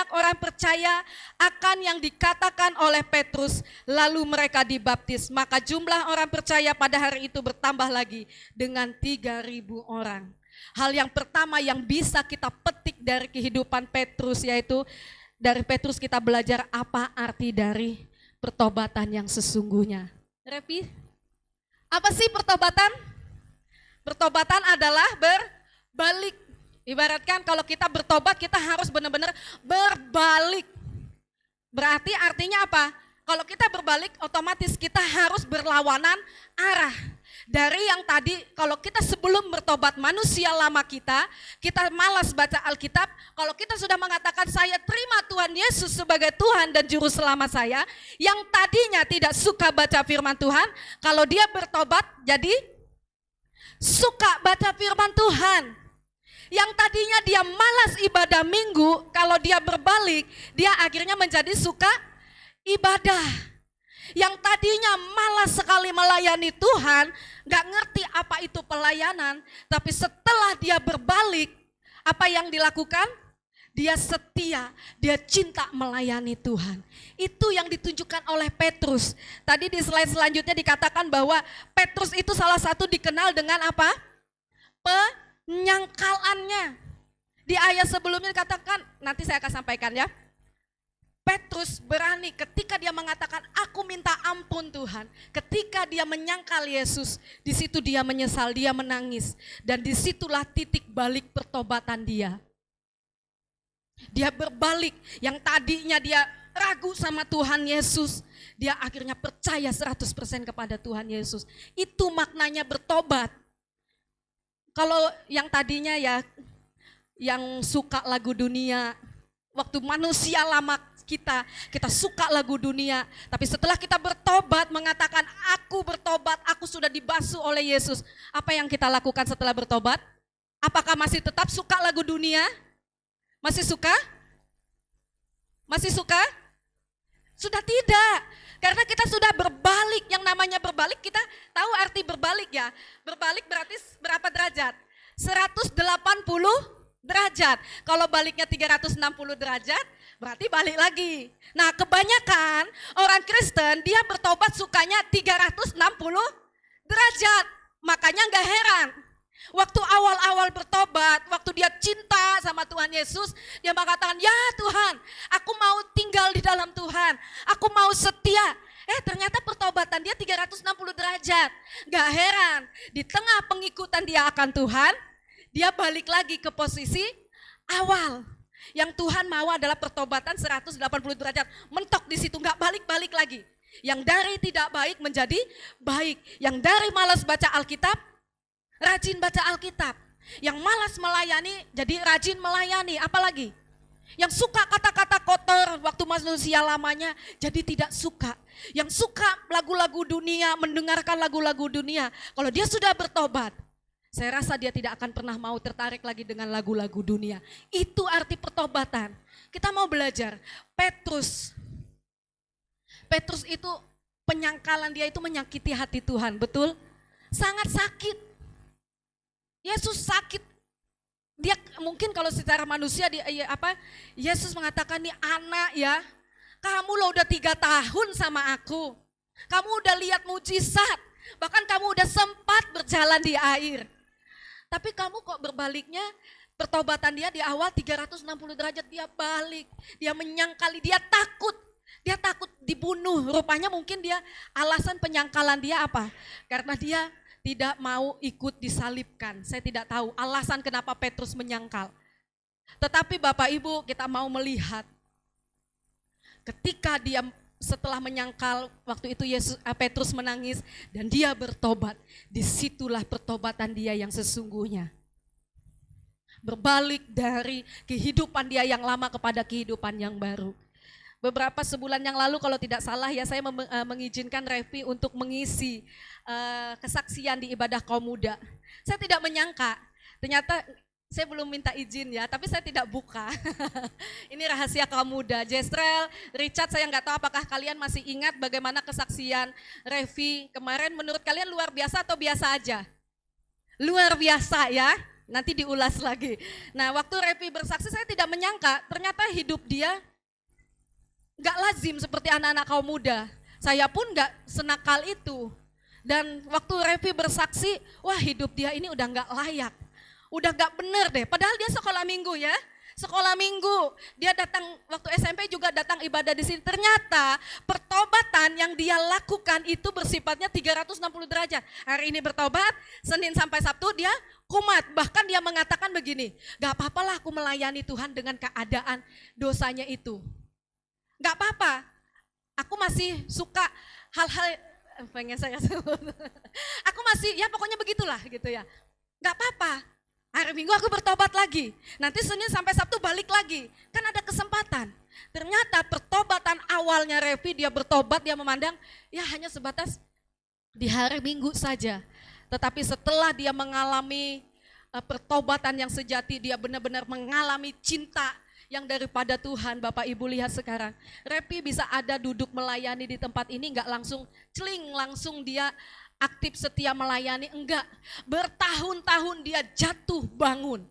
S3: orang percaya akan yang dikatakan oleh Petrus, lalu mereka dibaptis. Maka jumlah orang percaya pada hari itu bertambah lagi dengan 3.000 orang. Hal yang pertama yang bisa kita petik dari kehidupan Petrus, yaitu dari Petrus kita belajar apa arti dari pertobatan yang sesungguhnya. Repi, apa sih pertobatan? Pertobatan adalah berbalik. Ibaratkan kalau kita bertobat, kita harus benar-benar berbalik. Berarti artinya apa? Kalau kita berbalik, otomatis kita harus berlawanan arah. Dari yang tadi, kalau kita sebelum bertobat manusia lama kita malas baca Alkitab. Kalau kita sudah mengatakan saya terima Tuhan Yesus sebagai Tuhan dan Juru Selamat saya, yang tadinya tidak suka baca firman Tuhan, kalau dia bertobat jadi suka baca firman Tuhan. Yang tadinya dia malas ibadah minggu, kalau dia berbalik, dia akhirnya menjadi suka ibadah. Yang tadinya malas sekali melayani Tuhan, gak ngerti apa itu pelayanan, tapi setelah dia berbalik, apa yang dilakukan? Dia setia, dia cinta melayani Tuhan. Itu yang ditunjukkan oleh Petrus. Tadi di slide selanjutnya dikatakan bahwa Petrus itu salah satu dikenal dengan apa? Penyangkalannya. Di ayat sebelumnya dikatakan, nanti saya akan sampaikan ya. Petrus berani ketika dia mengatakan, aku minta ampun Tuhan. Ketika dia menyangkal Yesus, di situ dia menyesal, dia menangis. Dan disitulah titik balik pertobatan dia. Dia berbalik, yang tadinya dia ragu sama Tuhan Yesus, dia akhirnya percaya 100% kepada Tuhan Yesus. Itu maknanya bertobat. Kalau yang tadinya ya, yang suka lagu dunia, waktu manusia lama kita suka lagu dunia. Tapi setelah kita bertobat, mengatakan aku bertobat, aku sudah dibasuh oleh Yesus. Apa yang kita lakukan setelah bertobat? Apakah masih tetap suka lagu dunia? Masih suka? Masih suka? Sudah tidak. Karena kita sudah berbalik. Yang namanya berbalik, kita tahu arti berbalik ya. Berbalik berarti berapa derajat? 180 derajat. Kalau baliknya 360 derajat, berarti balik lagi. Nah, kebanyakan orang Kristen dia bertobat sukanya 360 derajat. Makanya nggak heran. Waktu awal-awal bertobat, waktu dia cinta sama Tuhan Yesus, dia mengatakan, ya Tuhan, aku mau tinggal di dalam Tuhan, aku mau setia. Ternyata pertobatan dia 360 derajat. Gak heran, di tengah pengikutan dia akan Tuhan, dia balik lagi ke posisi awal. Yang Tuhan mau adalah pertobatan 180 derajat, mentok di situ, gak balik-balik lagi. Yang dari tidak baik menjadi baik, yang dari malas baca Alkitab, rajin baca Alkitab. Yang malas melayani jadi rajin melayani. Apalagi yang suka kata-kata kotor waktu manusia lamanya jadi tidak suka. Yang suka lagu-lagu dunia, mendengarkan lagu-lagu dunia, kalau dia sudah bertobat, saya rasa dia tidak akan pernah mau tertarik lagi dengan lagu-lagu dunia. Itu arti pertobatan. Kita mau belajar. Petrus itu penyangkalan dia itu menyakiti hati Tuhan, betul? Sangat sakit. Yesus sakit. Dia mungkin kalau secara manusia Yesus mengatakan, nih anak ya, kamu lo udah 3 tahun sama aku. Kamu udah lihat mujizat, bahkan kamu udah sempat berjalan di air. Tapi kamu kok berbaliknya, pertobatan dia di awal 360 derajat dia balik. Dia menyangkali, dia takut dibunuh. Rupanya mungkin dia alasan penyangkalan dia apa? Karena dia tidak mau ikut disalibkan. Saya tidak tahu alasan kenapa Petrus menyangkal. Tetapi Bapak Ibu, kita mau melihat ketika dia setelah menyangkal, waktu itu Petrus menangis dan dia bertobat. Disitulah pertobatan dia yang sesungguhnya. Berbalik dari kehidupan dia yang lama kepada kehidupan yang baru. Beberapa sebulan yang lalu kalau tidak salah ya, saya mengizinkan Revi untuk mengisi kesaksian di ibadah kaum muda. Saya tidak menyangka, ternyata saya belum minta izin ya, tapi saya tidak buka. Ini rahasia kaum muda. Jesrel, Richard, saya nggak tahu apakah kalian masih ingat bagaimana kesaksian Revi kemarin. Menurut kalian luar biasa atau biasa aja? Luar biasa ya, nanti diulas lagi. Nah, waktu Revi bersaksi saya tidak menyangka, ternyata hidup dia gak lazim seperti anak-anak kaum muda. Saya pun gak senakal itu. Dan waktu Revi bersaksi, wah hidup dia ini udah gak layak. Udah gak bener deh, padahal dia sekolah minggu ya. Sekolah minggu, dia datang waktu SMP juga datang ibadah di sini. Ternyata pertobatan yang dia lakukan itu bersifatnya 360 derajat. Hari ini bertobat, Senin sampai Sabtu dia kumat. Bahkan dia mengatakan begini, gak apa-apalah aku melayani Tuhan dengan keadaan dosanya itu. Gak apa-apa, aku masih suka hal-hal, pengen saya sebut, aku masih, ya pokoknya begitulah gitu ya. Gak apa-apa, hari Minggu aku bertobat lagi, nanti Senin sampai Sabtu balik lagi, kan ada kesempatan. Ternyata pertobatan awalnya Revi, dia bertobat, dia memandang, ya hanya sebatas di hari Minggu saja. Tetapi setelah dia mengalami pertobatan yang sejati, dia benar-benar mengalami cinta yang daripada Tuhan. Bapak Ibu lihat sekarang, Revi bisa ada duduk melayani di tempat ini, enggak langsung celing, langsung dia aktif setia melayani, enggak. Bertahun-tahun dia jatuh bangun,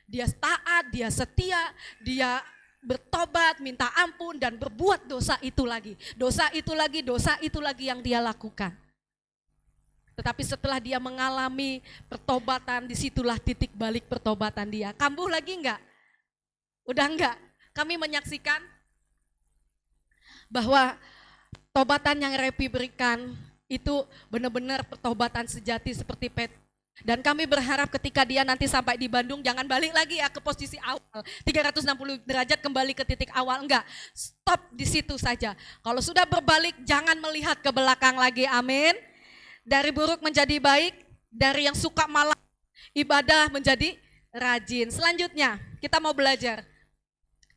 S3: dia taat, dia setia, dia bertobat, minta ampun dan berbuat dosa itu lagi, dosa itu lagi, dosa itu lagi yang dia lakukan. Tetapi setelah dia mengalami pertobatan, disitulah titik balik pertobatan dia. Kambuh lagi enggak? Udah enggak? Kami menyaksikan bahwa tobatan yang Revi berikan itu benar-benar pertobatan sejati seperti dan kami berharap ketika dia nanti sampai di Bandung jangan balik lagi ya ke posisi awal 360 derajat kembali ke titik awal, enggak, stop di situ saja. Kalau sudah berbalik jangan melihat ke belakang lagi, amin. Dari buruk menjadi baik, dari yang suka malas ibadah menjadi rajin. Selanjutnya kita mau belajar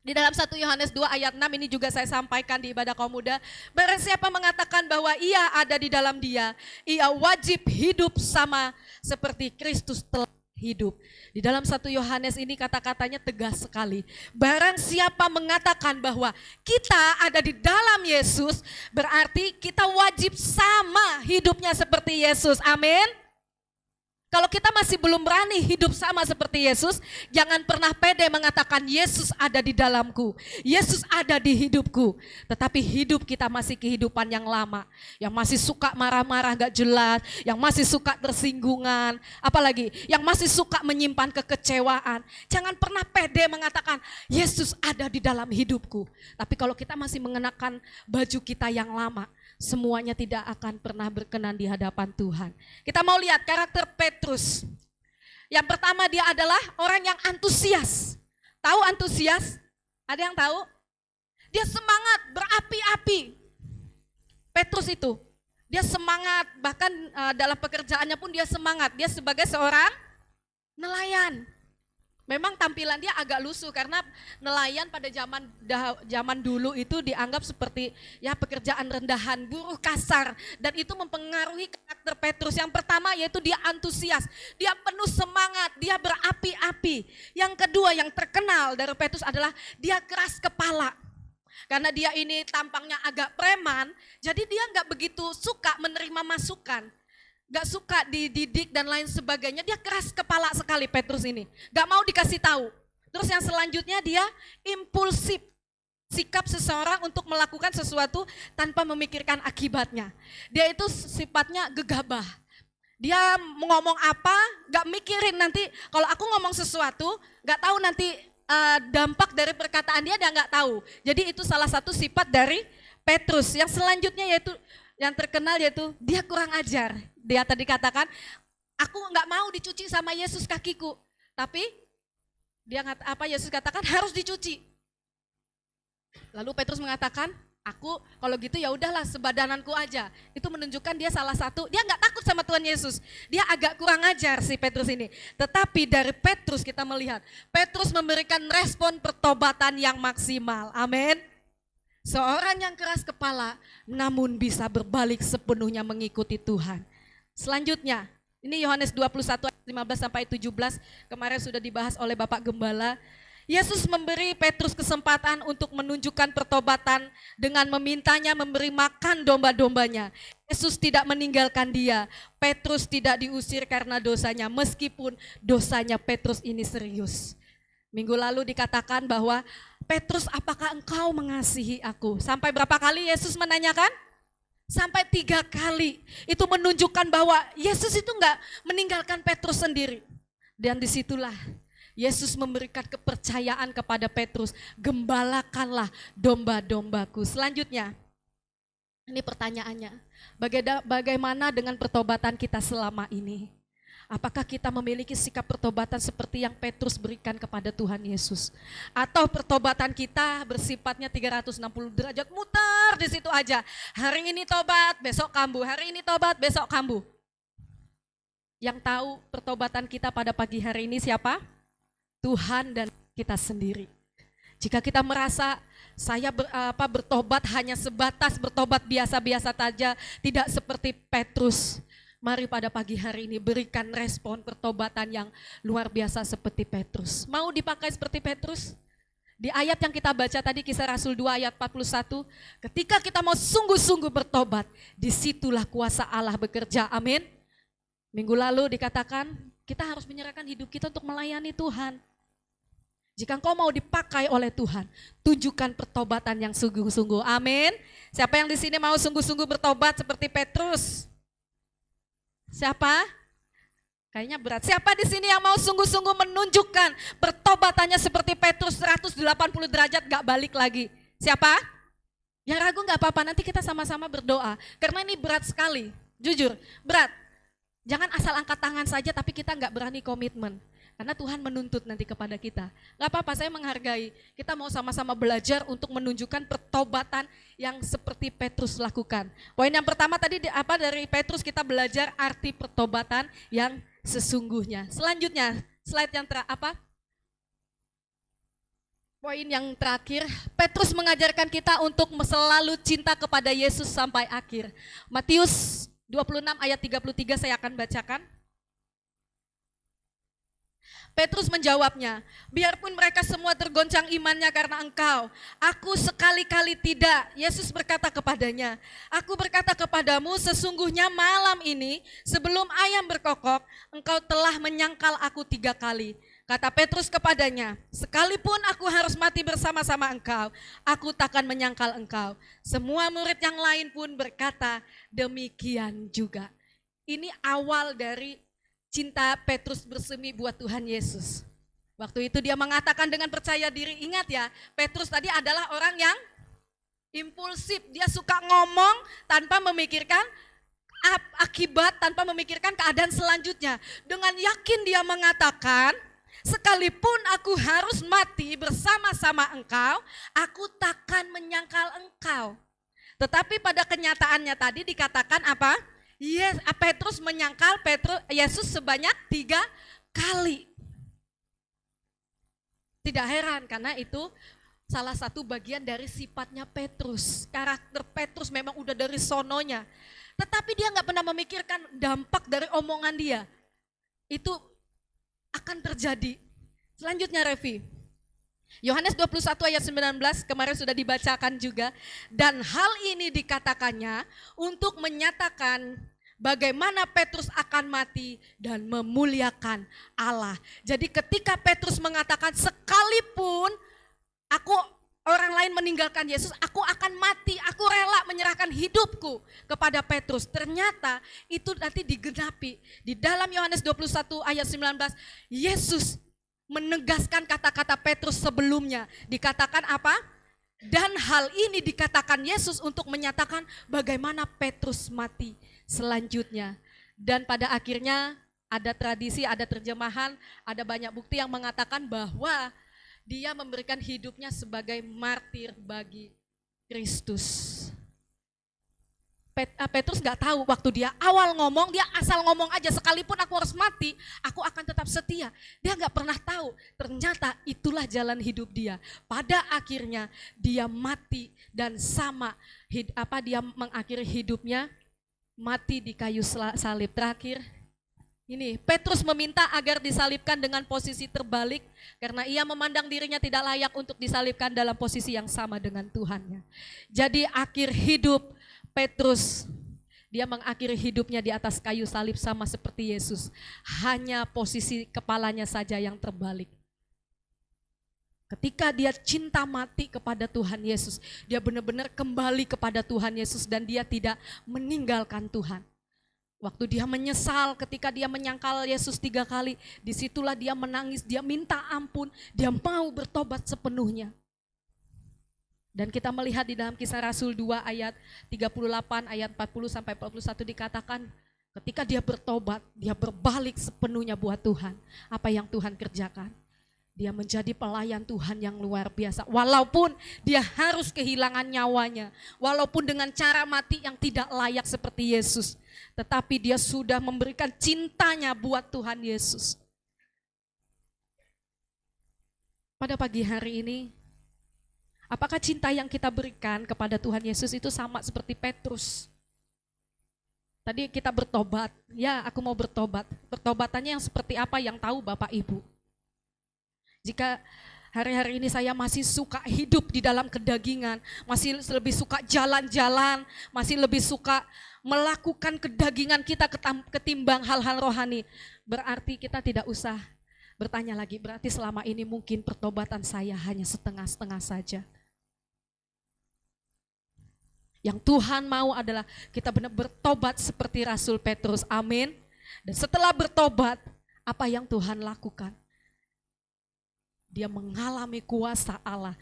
S3: Di dalam 1 Yohanes 2 ayat 6 ini juga saya sampaikan di ibadah kaum muda. Barang siapa mengatakan bahwa ia ada di dalam dia, ia wajib hidup sama seperti Kristus telah hidup. Di dalam 1 Yohanes ini kata-katanya tegas sekali. Barang siapa mengatakan bahwa kita ada di dalam Yesus, berarti kita wajib sama hidupnya seperti Yesus. Amin. Kalau kita masih belum berani hidup sama seperti Yesus, jangan pernah pede mengatakan Yesus ada di dalamku, Yesus ada di hidupku. Tetapi hidup kita masih kehidupan yang lama, yang masih suka marah-marah gak jelas, yang masih suka tersinggungan, apalagi yang masih suka menyimpan kekecewaan. Jangan pernah pede mengatakan Yesus ada di dalam hidupku. Tapi kalau kita masih mengenakan baju kita yang lama, semuanya tidak akan pernah berkenan di hadapan Tuhan. Kita mau lihat karakter Petrus. Yang pertama, dia adalah orang yang antusias. Tahu antusias? Ada yang tahu? Dia semangat, berapi-api. Petrus itu, dia semangat, bahkan dalam pekerjaannya pun dia semangat. Dia sebagai seorang nelayan. Memang tampilan dia agak lusuh karena nelayan pada zaman dulu itu dianggap seperti ya pekerjaan rendahan, buruh kasar, dan itu mempengaruhi karakter Petrus. Yang pertama yaitu dia antusias, dia penuh semangat, dia berapi-api. Yang kedua yang terkenal dari Petrus adalah dia keras kepala. Karena dia ini tampangnya agak preman, jadi dia nggak begitu suka menerima masukan. Gak suka dididik dan lain sebagainya, dia keras kepala sekali Petrus ini. Gak mau dikasih tahu. Terus yang selanjutnya dia impulsif. Sikap seseorang untuk melakukan sesuatu tanpa memikirkan akibatnya. Dia itu sifatnya gegabah. Dia ngomong apa, gak mikirin nanti kalau aku ngomong sesuatu, gak tahu nanti dampak dari perkataan dia gak tahu. Jadi itu salah satu sifat dari Petrus. Yang selanjutnya yaitu yang terkenal yaitu dia kurang ajar. Dia tadi katakan, aku nggak mau dicuci sama Yesus kakiku. Tapi Yesus katakan harus dicuci. Lalu Petrus mengatakan, aku kalau gitu ya udahlah sebadananku aja. Itu menunjukkan dia salah satu, dia nggak takut sama Tuhan Yesus. Dia agak kurang ajar si Petrus ini. Tetapi dari Petrus kita melihat, Petrus memberikan respon pertobatan yang maksimal. Amin. Seorang yang keras kepala namun bisa berbalik sepenuhnya mengikuti Tuhan. Selanjutnya, ini Yohanes 21 ayat 15 sampai 17, kemarin sudah dibahas oleh Bapak Gembala. Yesus memberi Petrus kesempatan untuk menunjukkan pertobatan dengan memintanya memberi makan domba-dombanya. Yesus tidak meninggalkan dia. Petrus tidak diusir karena dosanya, meskipun dosanya Petrus ini serius. Minggu lalu dikatakan bahwa Petrus, apakah engkau mengasihi aku? Sampai berapa kali Yesus menanyakan? Sampai 3 kali. Itu menunjukkan bahwa Yesus itu enggak meninggalkan Petrus sendiri. Dan disitulah Yesus memberikan kepercayaan kepada Petrus, gembalakanlah domba-dombaku. Selanjutnya, ini pertanyaannya, bagaimana dengan pertobatan kita selama ini? Apakah kita memiliki sikap pertobatan seperti yang Petrus berikan kepada Tuhan Yesus? Atau pertobatan kita bersifatnya 360 derajat muter di situ aja. Hari ini tobat, besok kambuh. Hari ini tobat, besok kambuh. Yang tahu pertobatan kita pada pagi hari ini siapa? Tuhan dan kita sendiri. Jika kita merasa saya bertobat hanya sebatas bertobat biasa-biasa saja, tidak seperti Petrus. Mari pada pagi hari ini berikan respon pertobatan yang luar biasa seperti Petrus. Mau dipakai seperti Petrus? Di ayat yang kita baca tadi, Kisah Rasul 2 ayat 41, ketika kita mau sungguh-sungguh bertobat, disitulah kuasa Allah bekerja, amin. Minggu lalu dikatakan, kita harus menyerahkan hidup kita untuk melayani Tuhan. Jika engkau mau dipakai oleh Tuhan, tunjukkan pertobatan yang sungguh-sungguh, amin. Siapa yang di sini mau sungguh-sungguh bertobat seperti Petrus? Siapa? Kayaknya berat. Siapa di sini yang mau sungguh-sungguh menunjukkan pertobatannya seperti Petrus 180 derajat gak balik lagi? Siapa? Yang ragu gak apa-apa, nanti kita sama-sama berdoa. Karena ini berat sekali, jujur, berat. Jangan asal angkat tangan saja tapi kita gak berani komitmen. Karena Tuhan menuntut nanti kepada kita. Gak apa-apa, saya menghargai. Kita mau sama-sama belajar untuk menunjukkan pertobatan yang seperti Petrus lakukan. Poin yang pertama tadi dari Petrus kita belajar arti pertobatan yang sesungguhnya. Selanjutnya, slide yang Poin yang terakhir, Petrus mengajarkan kita untuk selalu cinta kepada Yesus sampai akhir. Matius 26 ayat 33 saya akan bacakan. Petrus menjawabnya, biarpun mereka semua tergoncang imannya karena engkau, aku sekali-kali tidak. Yesus berkata kepadanya, aku berkata kepadamu sesungguhnya malam ini sebelum ayam berkokok, engkau telah menyangkal aku 3 kali. Kata Petrus kepadanya, sekalipun aku harus mati bersama-sama engkau, aku takkan menyangkal engkau. Semua murid yang lain pun berkata demikian juga. Ini awal dari cinta Petrus bersemi buat Tuhan Yesus. Waktu itu dia mengatakan dengan percaya diri, ingat ya, Petrus tadi adalah orang yang impulsif. Dia suka ngomong tanpa memikirkan akibat, tanpa memikirkan keadaan selanjutnya. Dengan yakin dia mengatakan, sekalipun aku harus mati bersama-sama engkau, aku takkan menyangkal engkau. Tetapi pada kenyataannya tadi dikatakan apa? Petrus menyangkal Yesus sebanyak 3 kali. Tidak heran karena itu salah satu bagian dari sifatnya Petrus. Karakter Petrus memang udah dari sononya. Tetapi dia nggak pernah memikirkan dampak dari omongan dia. Itu akan terjadi. Selanjutnya Revi. Yohanes 21 ayat 19 kemarin sudah dibacakan juga. Dan hal ini dikatakannya untuk menyatakan bagaimana Petrus akan mati dan memuliakan Allah. Jadi ketika Petrus mengatakan sekalipun orang lain meninggalkan Yesus, aku akan mati, aku rela menyerahkan hidupku kepada Petrus. Ternyata itu nanti digenapi. Di dalam Yohanes 21 ayat 19, Yesus menegaskan kata-kata Petrus sebelumnya. Dikatakan apa? Dan hal ini dikatakan Yesus untuk menyatakan bagaimana Petrus mati selanjutnya. Dan pada akhirnya ada tradisi, ada terjemahan, ada banyak bukti yang mengatakan bahwa dia memberikan hidupnya sebagai martir bagi Kristus. Petrus gak tahu waktu dia awal ngomong, dia asal ngomong aja, sekalipun aku harus mati, aku akan tetap setia. Dia gak pernah tahu, ternyata itulah jalan hidup dia. Pada akhirnya dia mati dan dia mengakhiri hidupnya mati di kayu salib. Terakhir, ini Petrus meminta agar disalibkan dengan posisi terbalik karena ia memandang dirinya tidak layak untuk disalibkan dalam posisi yang sama dengan Tuhannya. Jadi akhir hidup Petrus, dia mengakhiri hidupnya di atas kayu salib sama seperti Yesus. Hanya posisi kepalanya saja yang terbalik. Ketika dia cinta mati kepada Tuhan Yesus, dia benar-benar kembali kepada Tuhan Yesus dan dia tidak meninggalkan Tuhan. Waktu dia menyesal ketika dia menyangkal Yesus 3 kali, disitulah dia menangis, dia minta ampun, dia mau bertobat sepenuhnya. Dan kita melihat di dalam Kisah Rasul 2 ayat 38, ayat 40 sampai 41 dikatakan ketika dia bertobat, dia berbalik sepenuhnya buat Tuhan. Apa yang Tuhan kerjakan? Dia menjadi pelayan Tuhan yang luar biasa. Walaupun dia harus kehilangan nyawanya, walaupun dengan cara mati yang tidak layak seperti Yesus, tetapi dia sudah memberikan cintanya buat Tuhan Yesus. Pada pagi hari ini, apakah cinta yang kita berikan kepada Tuhan Yesus itu sama seperti Petrus? Tadi kita bertobat, ya aku mau bertobat. Bertobatannya yang seperti apa yang tahu Bapak Ibu? Jika hari-hari ini saya masih suka hidup di dalam kedagingan, masih lebih suka jalan-jalan, masih lebih suka melakukan kedagingan kita ketimbang hal-hal rohani, berarti kita tidak usah bertanya lagi, berarti selama ini mungkin pertobatan saya hanya setengah-setengah saja. Yang Tuhan mau adalah kita benar bertobat seperti Rasul Petrus, amin. Dan setelah bertobat, apa yang Tuhan lakukan? Dia mengalami kuasa Allah.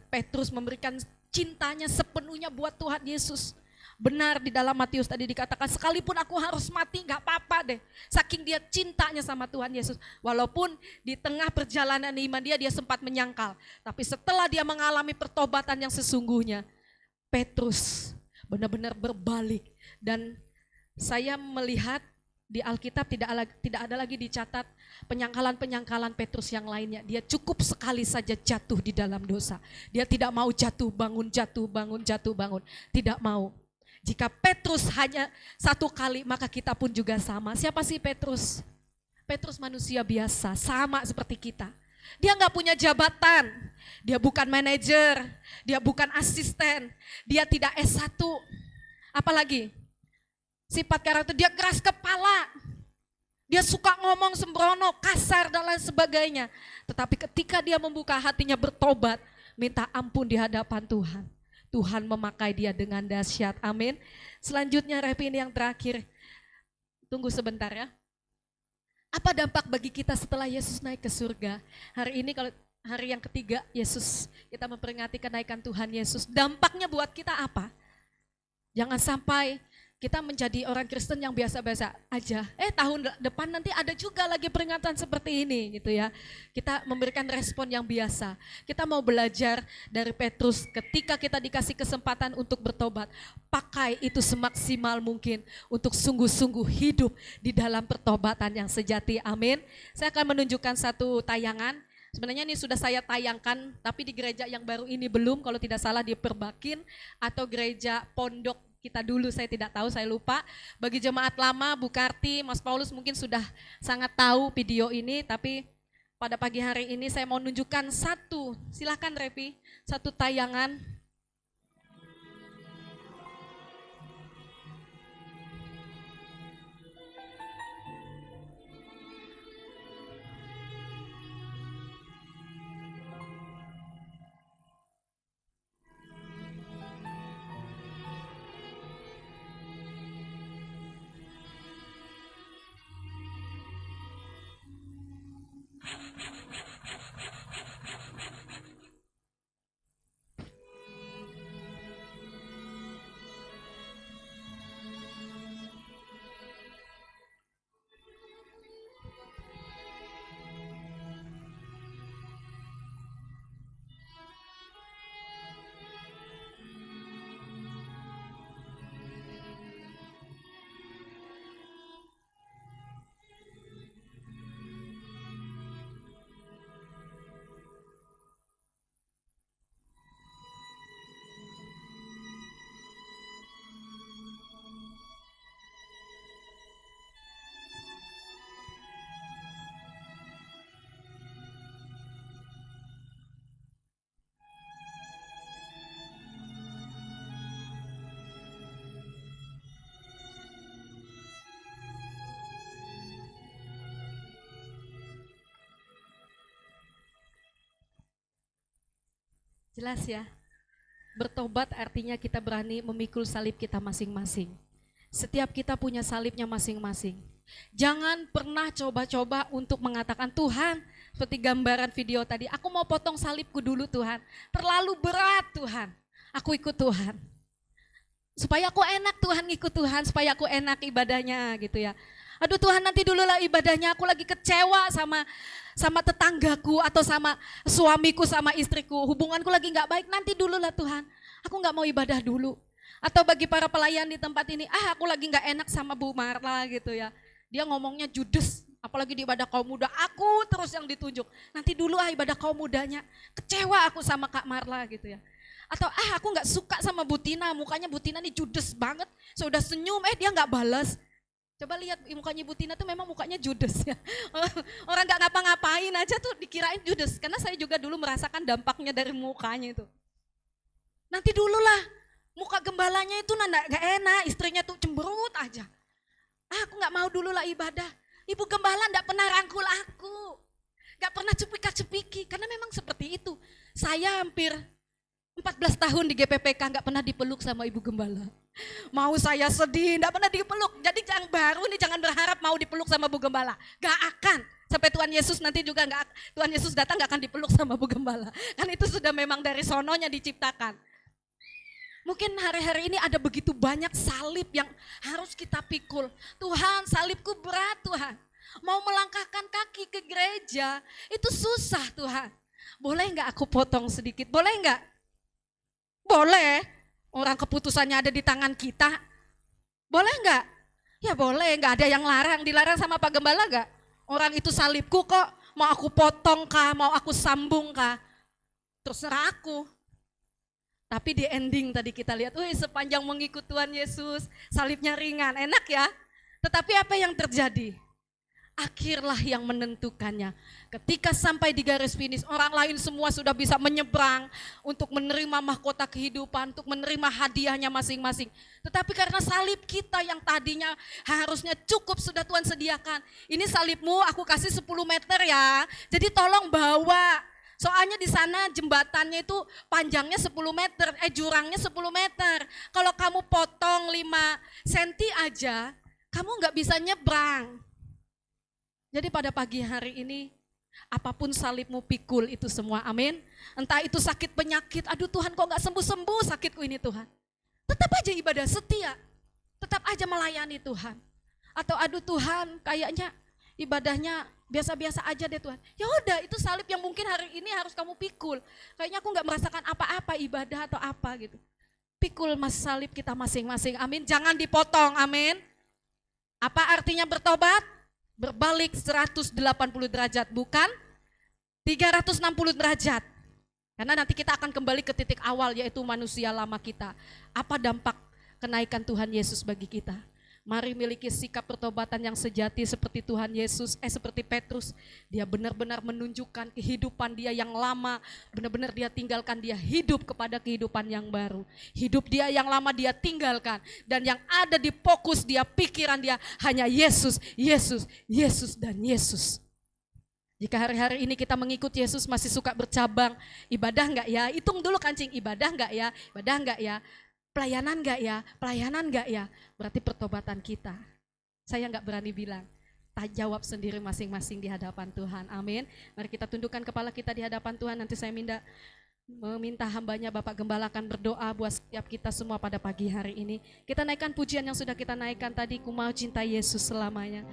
S3: Petrus memberikan cintanya sepenuhnya buat Tuhan Yesus. Benar di dalam Matius tadi dikatakan, sekalipun aku harus mati gak apa-apa deh. Saking dia cintanya sama Tuhan Yesus. Walaupun di tengah perjalanan iman dia sempat menyangkal. Tapi setelah dia mengalami pertobatan yang sesungguhnya, Petrus benar-benar berbalik. Dan saya melihat Di Alkitab tidak ada lagi dicatat penyangkalan-penyangkalan Petrus yang lainnya. Dia cukup sekali saja jatuh di dalam dosa. Dia tidak mau jatuh bangun, jatuh bangun, jatuh bangun. Tidak mau. Jika Petrus hanya satu kali, maka kita pun juga sama. Siapa sih Petrus? Petrus manusia biasa, sama seperti kita. Dia nggak punya jabatan, dia bukan manajer, dia bukan asisten, dia tidak S1. Apalagi? Sifat karakter, dia keras kepala, dia suka ngomong sembrono, kasar dan lain sebagainya. Tetapi ketika dia membuka hatinya bertobat, minta ampun di hadapan Tuhan, Tuhan memakai dia dengan dahsyat. Amin. Selanjutnya Repi, ini yang terakhir. Tunggu sebentar ya. Apa dampak bagi kita setelah Yesus naik ke surga? Hari ini kalau hari yang ketiga Yesus, kita memperingati kenaikan Tuhan Yesus. Dampaknya buat kita apa? Jangan sampai kita menjadi orang Kristen yang biasa-biasa aja. Tahun depan nanti ada juga lagi peringatan seperti ini gitu ya. Kita memberikan respon yang biasa. Kita mau belajar dari Petrus ketika kita dikasih kesempatan untuk bertobat. Pakai itu semaksimal mungkin untuk sungguh-sungguh hidup di dalam pertobatan yang sejati. Amin. Saya akan menunjukkan satu tayangan. Sebenarnya ini sudah saya tayangkan, tapi di gereja yang baru ini belum, kalau tidak salah di Perbakin atau gereja pondok kita dulu, saya tidak tahu, saya lupa. Bagi jemaat lama, Bu Karti, Mas Paulus mungkin sudah sangat tahu video ini, tapi pada pagi hari ini saya mau menunjukkan satu, silakan Repi, satu tayangan. Jelas ya, bertobat artinya kita berani memikul salib kita masing-masing. Setiap kita punya salibnya masing-masing. Jangan pernah coba-coba untuk mengatakan, Tuhan, seperti gambaran video tadi, aku mau potong salibku dulu Tuhan. Terlalu berat Tuhan, aku ikut Tuhan. Supaya aku enak Tuhan, ikut Tuhan, supaya aku enak ibadahnya gitu ya. Aduh Tuhan, nanti dulu lah ibadahnya, aku lagi kecewa sama tetanggaku atau sama suamiku, sama istriku, hubunganku lagi nggak baik, nanti dulu lah Tuhan, aku nggak mau ibadah dulu. Atau bagi para pelayan di tempat ini, aku lagi nggak enak sama Bu Marla gitu ya, dia ngomongnya judes, apalagi di ibadah kaum muda, aku terus yang ditunjuk, nanti dulu ibadah kaum mudanya, kecewa aku sama Kak Marla gitu ya. Atau aku nggak suka sama Bu Tina, mukanya Bu Tina nih judes banget, sudah senyum, dia nggak balas. Coba lihat mukanya Ibu Tina tuh memang mukanya judes ya. Orang gak ngapa-ngapain aja tuh dikirain judes. Karena saya juga dulu merasakan dampaknya dari mukanya itu. Nanti dulu lah, muka gembalanya itu gak enak, istrinya tuh cemberut aja. Aku gak mau dulu lah ibadah. Ibu gembala gak pernah rangkul aku. Gak pernah cepika-cepiki, karena memang seperti itu. Saya hampir 14 tahun di GPPK gak pernah dipeluk sama Ibu Gembala. Mau saya sedih, gak pernah dipeluk. Jadi yang baru nih jangan berharap mau dipeluk sama Bu Gembala. Gak akan. Sampai Tuhan Yesus nanti juga Tuhan Yesus datang gak akan dipeluk sama Bu Gembala. Kan itu sudah memang dari sononya diciptakan. Mungkin hari-hari ini ada begitu banyak salib yang harus kita pikul. Tuhan, salibku berat Tuhan. Mau melangkahkan kaki ke gereja, itu susah Tuhan. Boleh gak aku potong sedikit? Boleh gak? Boleh. Orang keputusannya ada di tangan kita. Boleh enggak? Ya boleh, nggak ada yang larang. Dilarang sama Pak Gembala nggak? Orang itu salibku kok, mau aku potong kah, mau aku sambung kah, terserah aku. Tapi di ending tadi kita lihat, sepanjang mengikut Tuhan Yesus, salibnya ringan, enak ya. Tetapi apa yang terjadi? Akhirlah yang menentukannya. Ketika sampai di garis finish, orang lain semua sudah bisa menyeberang untuk menerima mahkota kehidupan, untuk menerima hadiahnya masing-masing. Tetapi karena salib kita yang tadinya harusnya cukup sudah Tuhan sediakan. Ini salibmu aku kasih 10 meter ya, jadi tolong bawa. Soalnya di sana jembatannya itu panjangnya 10 meter, jurangnya 10 meter. Kalau kamu potong 5 senti aja, kamu nggak bisa nyebrang. Jadi pada pagi hari ini, apapun salibmu pikul itu semua, amin. Entah itu sakit penyakit, aduh Tuhan kok nggak sembuh-sembuh sakitku ini Tuhan. Tetap aja ibadah setia, tetap aja melayani Tuhan. Atau aduh Tuhan kayaknya ibadahnya biasa-biasa aja deh Tuhan. Ya udah, itu salib yang mungkin hari ini harus kamu pikul. Kayaknya aku nggak merasakan apa-apa ibadah atau apa gitu. Pikul mas salib kita masing-masing, amin. Jangan dipotong, amin. Apa artinya bertobat? Berbalik 180 derajat, bukan 360 derajat. Karena nanti kita akan kembali ke titik awal, yaitu manusia lama kita. Apa dampak kenaikan Tuhan Yesus bagi kita? Mari miliki sikap pertobatan yang sejati seperti Tuhan Yesus, seperti Petrus. Dia benar-benar menunjukkan kehidupan dia yang lama, benar-benar dia tinggalkan, dia hidup kepada kehidupan yang baru. Hidup dia yang lama dia tinggalkan, dan yang ada di fokus dia, pikiran dia hanya Yesus, Yesus, Yesus, dan Yesus. Jika hari-hari ini kita mengikut Yesus masih suka bercabang, ibadah enggak ya? Hitung dulu kancing, ibadah enggak ya? Ibadah enggak ya? Pelayanan enggak ya? Pelayanan enggak ya? Berarti pertobatan kita. Saya enggak berani bilang. Tak jawab sendiri masing-masing di hadapan Tuhan. Amin. Mari kita tundukkan kepala kita di hadapan Tuhan. Nanti saya meminta hambanya Bapak Gembala akan berdoa buat setiap kita semua pada pagi hari ini. Kita naikkan pujian yang sudah kita naikkan tadi. Ku mau cinta Yesus selamanya.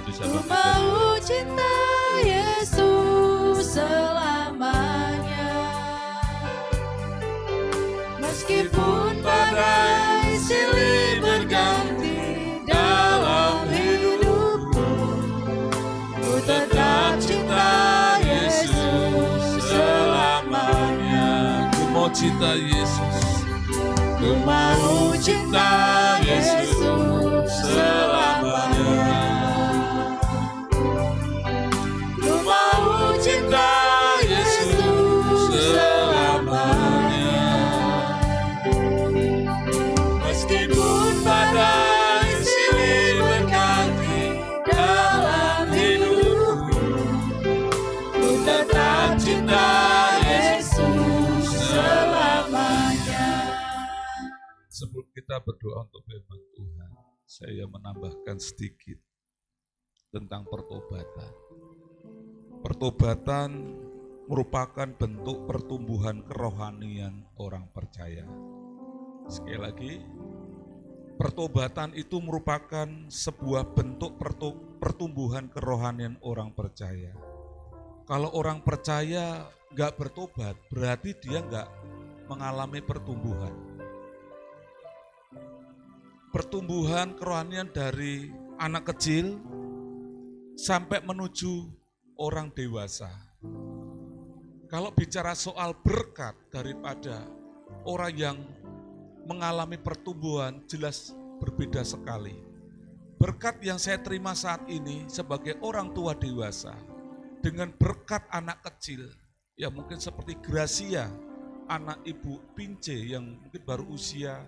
S2: Bisa
S1: Ku mau cinta Yesus selamanya, meskipun badai silih berganti dalam hidupku, ku tetap cinta Yesus selamanya.
S2: Ku mau cinta Yesus,
S1: Ku mau cinta Yesus selamanya. Cinta Yesus selamanya, meskipun badai silih berganti dalam hidupku, ku tetap cinta Yesus selamanya.
S2: sebelum kita berdoa untuk firman Tuhan, saya menambahkan sedikit tentang pertobatan. Pertobatan merupakan bentuk pertumbuhan kerohanian orang percaya. Sekali lagi, pertobatan itu merupakan sebuah bentuk pertumbuhan kerohanian orang percaya. Kalau orang percaya nggak bertobat, berarti dia nggak mengalami pertumbuhan. Pertumbuhan kerohanian dari anak kecil sampai menuju orang dewasa. Kalau bicara soal berkat daripada orang yang mengalami pertumbuhan, jelas berbeda sekali. Berkat yang saya terima saat ini sebagai orang tua dewasa dengan berkat anak kecil, ya mungkin seperti Gracia, anak ibu Pince yang mungkin baru usia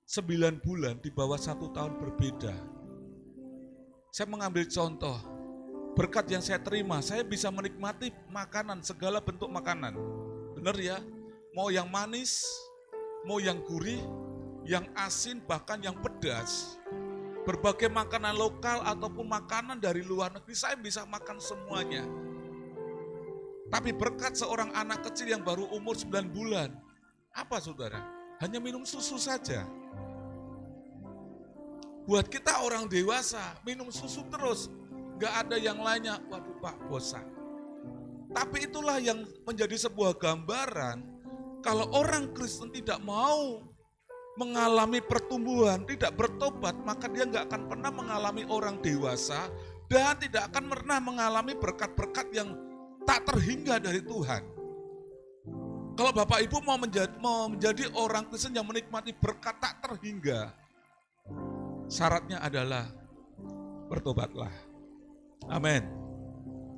S2: 9 bulan, di bawah 1 tahun, berbeda. Saya mengambil contoh, berkat yang saya terima, saya bisa menikmati makanan, segala bentuk makanan. Benar ya? Mau yang manis, mau yang gurih, yang asin, bahkan yang pedas. Berbagai makanan lokal ataupun makanan dari luar negeri, saya bisa makan semuanya. Tapi berkat seorang anak kecil yang baru umur 9 bulan, apa saudara? Hanya minum susu saja. Buat kita orang dewasa, minum susu terus, gak ada yang lainnya, waduh Pak, bosan. Tapi itulah yang menjadi sebuah gambaran, kalau orang Kristen tidak mau mengalami pertumbuhan, tidak bertobat, maka dia gak akan pernah mengalami orang dewasa, dan tidak akan pernah mengalami berkat-berkat yang tak terhingga dari Tuhan. Kalau Bapak Ibu mau menjadi orang Kristen yang menikmati berkat tak terhingga, syaratnya adalah bertobatlah. Amin.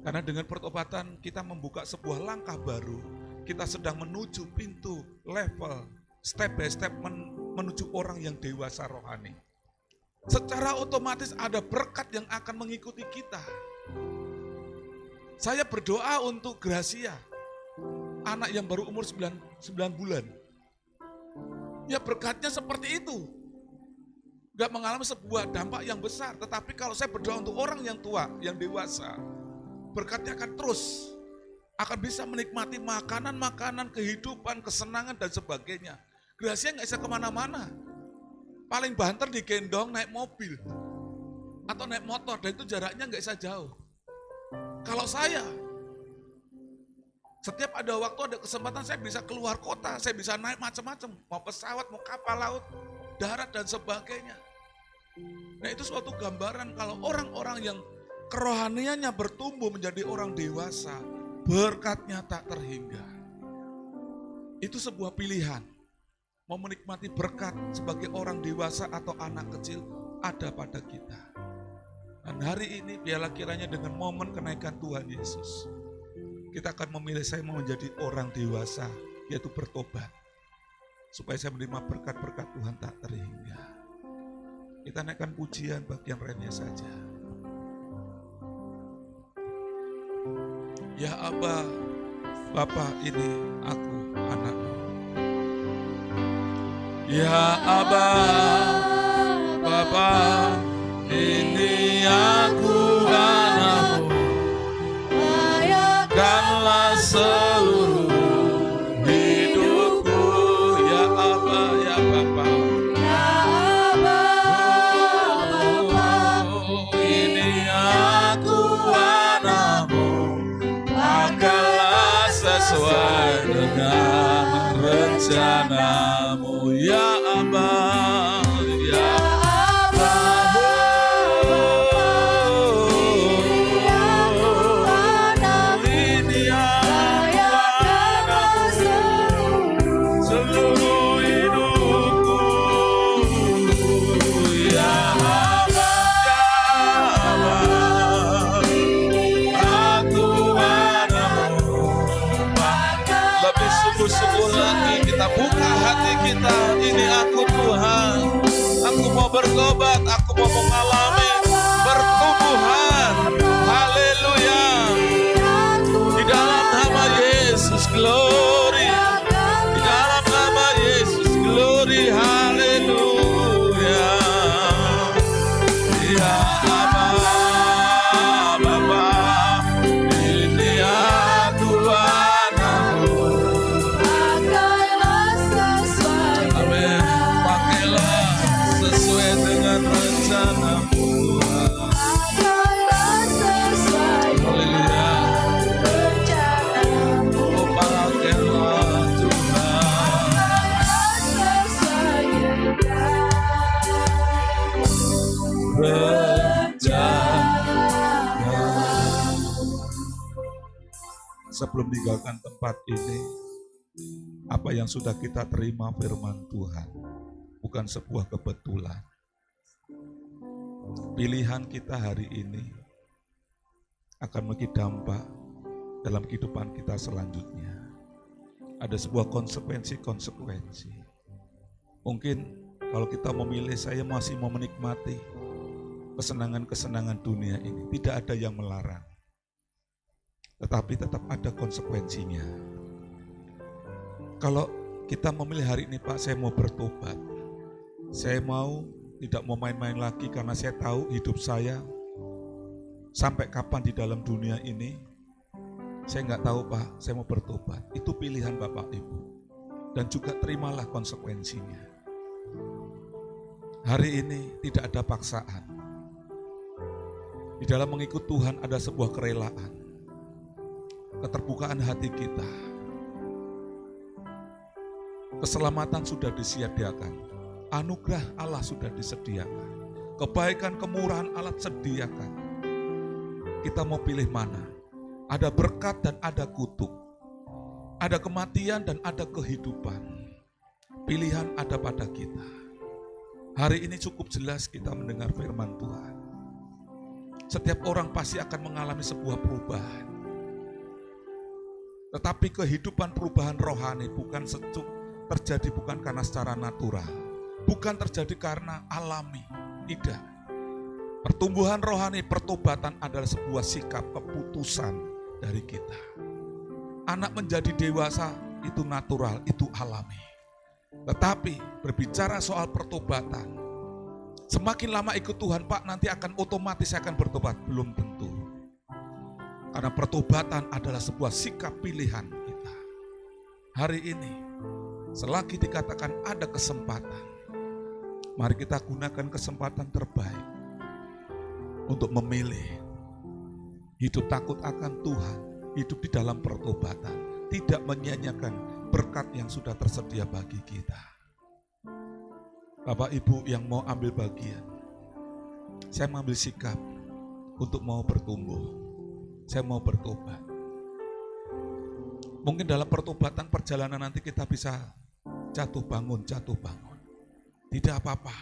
S2: Karena dengan pertobatan kita membuka sebuah langkah baru. Kita sedang menuju pintu level, step by step menuju orang yang dewasa rohani. Secara otomatis ada berkat yang akan mengikuti kita. Saya berdoa untuk Gracia, anak yang baru umur 9 bulan. Ya berkatnya seperti itu. Gak mengalami sebuah dampak yang besar. Tetapi kalau saya berdoa untuk orang yang tua, yang dewasa, berkatnya akan terus. Akan bisa menikmati makanan-makanan, kehidupan, kesenangan dan sebagainya. Gracia gak bisa kemana-mana. Paling banter digendong naik mobil. Atau naik motor, dan itu jaraknya gak bisa jauh. Kalau saya, setiap ada waktu, ada kesempatan saya bisa keluar kota, saya bisa naik macam-macam, mau pesawat, mau kapal laut, darat dan sebagainya. Nah itu suatu gambaran kalau orang-orang yang kerohaniannya bertumbuh menjadi orang dewasa, berkatnya tak terhingga. Itu sebuah pilihan. Mau menikmati berkat sebagai orang dewasa atau anak kecil ada pada kita. Dan hari ini biarlah kiranya dengan momen kenaikan Tuhan Yesus, kita akan memilih saya mau menjadi orang dewasa, yaitu bertobat. Supaya saya menerima berkat-berkat Tuhan tak terhingga. Kita naikkan pujian bagian remnya saja. Ya Aba, Bapa, ini aku anakmu. Ya Aba, Bapa, ini aku anakmu. Layakkanlah seluruh hidupku. Ya Aba, ya Bapa.
S3: Ya Aba,
S2: Oh, ini aku anakmu. Pakailah sesuai dengan rencanamu. Ya Aba, ya Aba. Ini aku anakmu. Seluruh hidupku. Ya Aba, ya Aba. Aku anakmu. Lebih sungguh-sungguh lagi kita buka hati kita. Ini aku Tuhan. Aku mau bertobat. Aku mau mengalami pertumbuhan. Haleluya. Di dalam nama Yesus, glory. Di dalam nama Yesus, glory. Haleluya. Ya Aba, Bapa, ini aku anakmu. Amin. Pakailah sesuai dengan rencanamu Tuhan. Haleluya. Oh, pakailah Tuhan. Sebelum tinggalkan tempat ini, apa yang sudah kita terima firman Tuhan bukan sebuah kebetulan. Pilihan kita hari ini akan memiliki dampak dalam kehidupan kita selanjutnya. Ada sebuah konsekuensi. Mungkin kalau kita memilih saya masih mau menikmati kesenangan-kesenangan dunia ini, tidak ada yang melarang. Tetapi tetap ada konsekuensinya. Kalau kita memilih hari ini, Pak, saya mau bertobat. Saya tidak mau main-main lagi karena saya tahu hidup saya sampai kapan di dalam dunia ini Saya nggak tahu Pak, saya mau bertobat. Itu pilihan Bapak Ibu. Dan juga terimalah konsekuensinya. Hari ini tidak ada paksaan. Di dalam mengikut Tuhan ada sebuah kerelaan. Keterbukaan hati kita. Keselamatan sudah disediakan. Anugerah Allah sudah disediakan. Kebaikan, kemurahan Allah sediakan. Kita mau pilih mana? Ada berkat dan ada kutuk. Ada kematian dan ada kehidupan. Pilihan ada pada kita. Hari ini cukup jelas kita mendengar firman Tuhan. Setiap orang pasti akan mengalami sebuah perubahan. Tetapi kehidupan perubahan rohani bukan terjadi bukan karena secara natural. Bukan terjadi karena alami. Tidak. Pertumbuhan rohani, pertobatan adalah sebuah sikap keputusan dari kita. Anak menjadi dewasa itu natural, itu alami. Tetapi berbicara soal pertobatan, semakin lama ikut Tuhan, Pak, nanti akan otomatis akan bertobat. Belum tentu. Karena pertobatan adalah sebuah sikap pilihan kita. Hari ini, selagi dikatakan ada kesempatan, mari kita gunakan kesempatan terbaik untuk memilih hidup takut akan Tuhan, hidup di dalam pertobatan, tidak menyia-nyiakan berkat yang sudah tersedia bagi kita. Bapak Ibu yang mau ambil bagian, saya mengambil sikap untuk mau bertumbuh. Saya mau bertobat. Mungkin dalam pertobatan perjalanan nanti kita bisa jatuh bangun. Tidak apa-apa.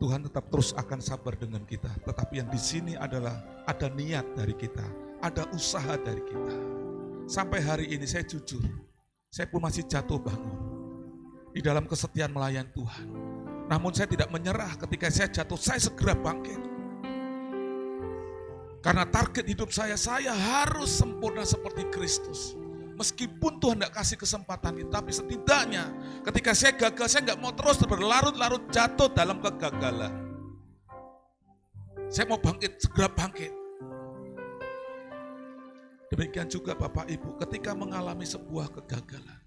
S2: Tuhan tetap terus akan sabar dengan kita. Tetapi yang di sini adalah ada niat dari kita, ada usaha dari kita. Sampai hari ini saya jujur, saya pun masih jatuh bangun di dalam kesetiaan melayani Tuhan. Namun saya tidak menyerah ketika saya jatuh, saya segera bangkit. Karena target hidup saya harus sempurna seperti Kristus. Meskipun Tuhan tidak kasih kesempatan itu, tapi setidaknya ketika saya gagal, saya nggak mau terus berlarut-larut jatuh dalam kegagalan. Saya mau bangkit, segera bangkit. Demikian juga Bapak Ibu, ketika mengalami sebuah kegagalan,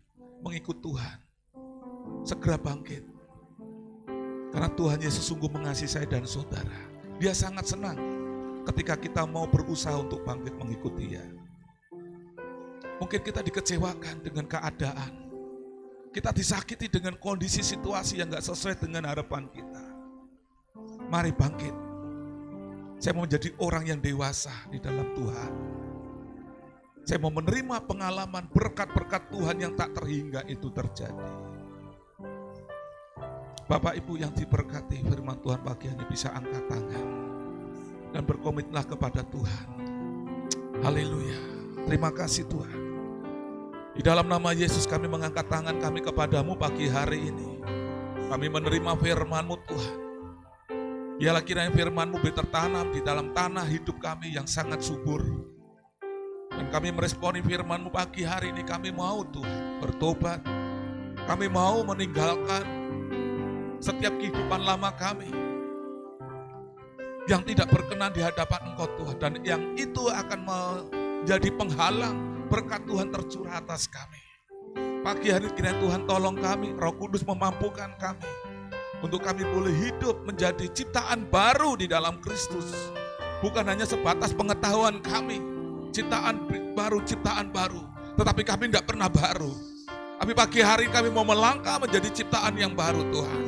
S2: mengikut Tuhan, segera bangkit. Karena Tuhan Yesus sungguh mengasihi saya dan saudara. Dia sangat senang ketika kita mau berusaha untuk bangkit mengikuti Dia. Mungkin kita dikecewakan dengan keadaan. Kita disakiti dengan kondisi situasi yang gak sesuai dengan harapan kita. Mari bangkit. Saya mau menjadi orang yang dewasa di dalam Tuhan. Saya mau menerima pengalaman berkat-berkat Tuhan yang tak terhingga itu terjadi. Bapak Ibu yang diberkati, firman Tuhan pagi ini bisa angkat tangan dan berkomitlah kepada Tuhan. Haleluya. Terima kasih Tuhan. Di dalam nama Yesus kami mengangkat tangan kami kepadamu pagi hari ini. Kami menerima firman-Mu Tuhan. Biarlah kiranya firman-Mu tertanam di dalam tanah hidup kami yang sangat subur. Dan kami meresponi firman-Mu pagi hari ini, kami mau Tuhan bertobat. Kami mau meninggalkan setiap kehidupan lama kami yang tidak berkenan di hadapan Engkau Tuhan. Dan yang itu akan menjadi penghalang berkat Tuhan tercurah atas kami. Pagi hari ini kiranya Tuhan tolong kami, Roh Kudus memampukan kami untuk kami boleh hidup menjadi ciptaan baru di dalam Kristus. Bukan hanya sebatas pengetahuan kami, ciptaan baru, tetapi kami tidak pernah baru. Tapi pagi hari kami mau melangkah menjadi ciptaan yang baru Tuhan.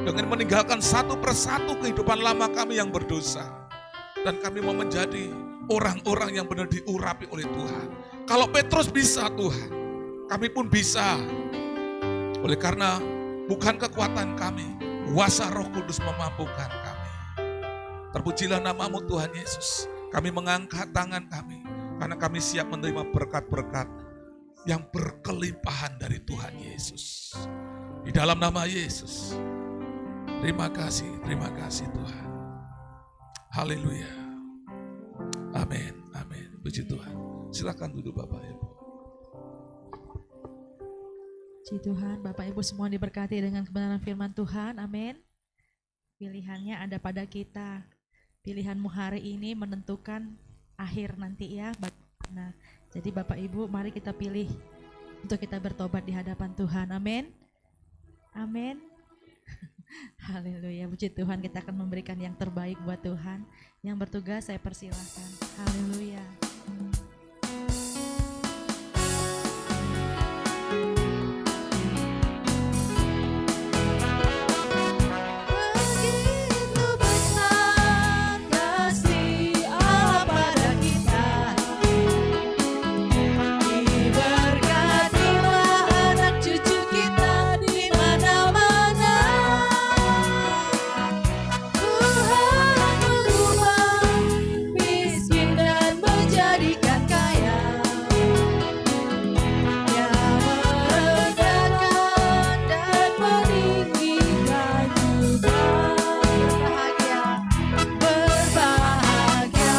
S2: Dengan meninggalkan satu persatu kehidupan lama kami yang berdosa. Dan kami mau menjadi orang-orang yang benar diurapi oleh Tuhan. Kalau Petrus bisa Tuhan, kami pun bisa. Oleh karena bukan kekuatan kami, kuasa Roh Kudus memampukan kami. Terpujilah nama-Mu Tuhan Yesus. Kami mengangkat tangan kami, karena kami siap menerima berkat-berkat yang berkelimpahan dari Tuhan Yesus. Di dalam nama Yesus. Terima kasih Tuhan. Haleluya. Amin, amin. Puji Tuhan. Silakan duduk Bapak Ibu.
S1: Puji Tuhan, Bapak Ibu semua diberkati dengan kebenaran firman Tuhan. Amin. Pilihannya ada pada kita. Pilihanmu hari ini menentukan akhir nanti ya. Nah, jadi Bapak Ibu mari kita pilih untuk kita bertobat di hadapan Tuhan. Amin. Amin. Haleluya. Puji Tuhan, kita akan memberikan yang terbaik buat Tuhan. Yang bertugas saya persilahkan. Haleluya. Begitu besar kasih Allah pada kita, diberkatilah anak cucu kita di mana-mana. Tuhan mengubah miskin dan menjadikan kaya. Dia merendahkan dan meninggikan juga. Berbahagia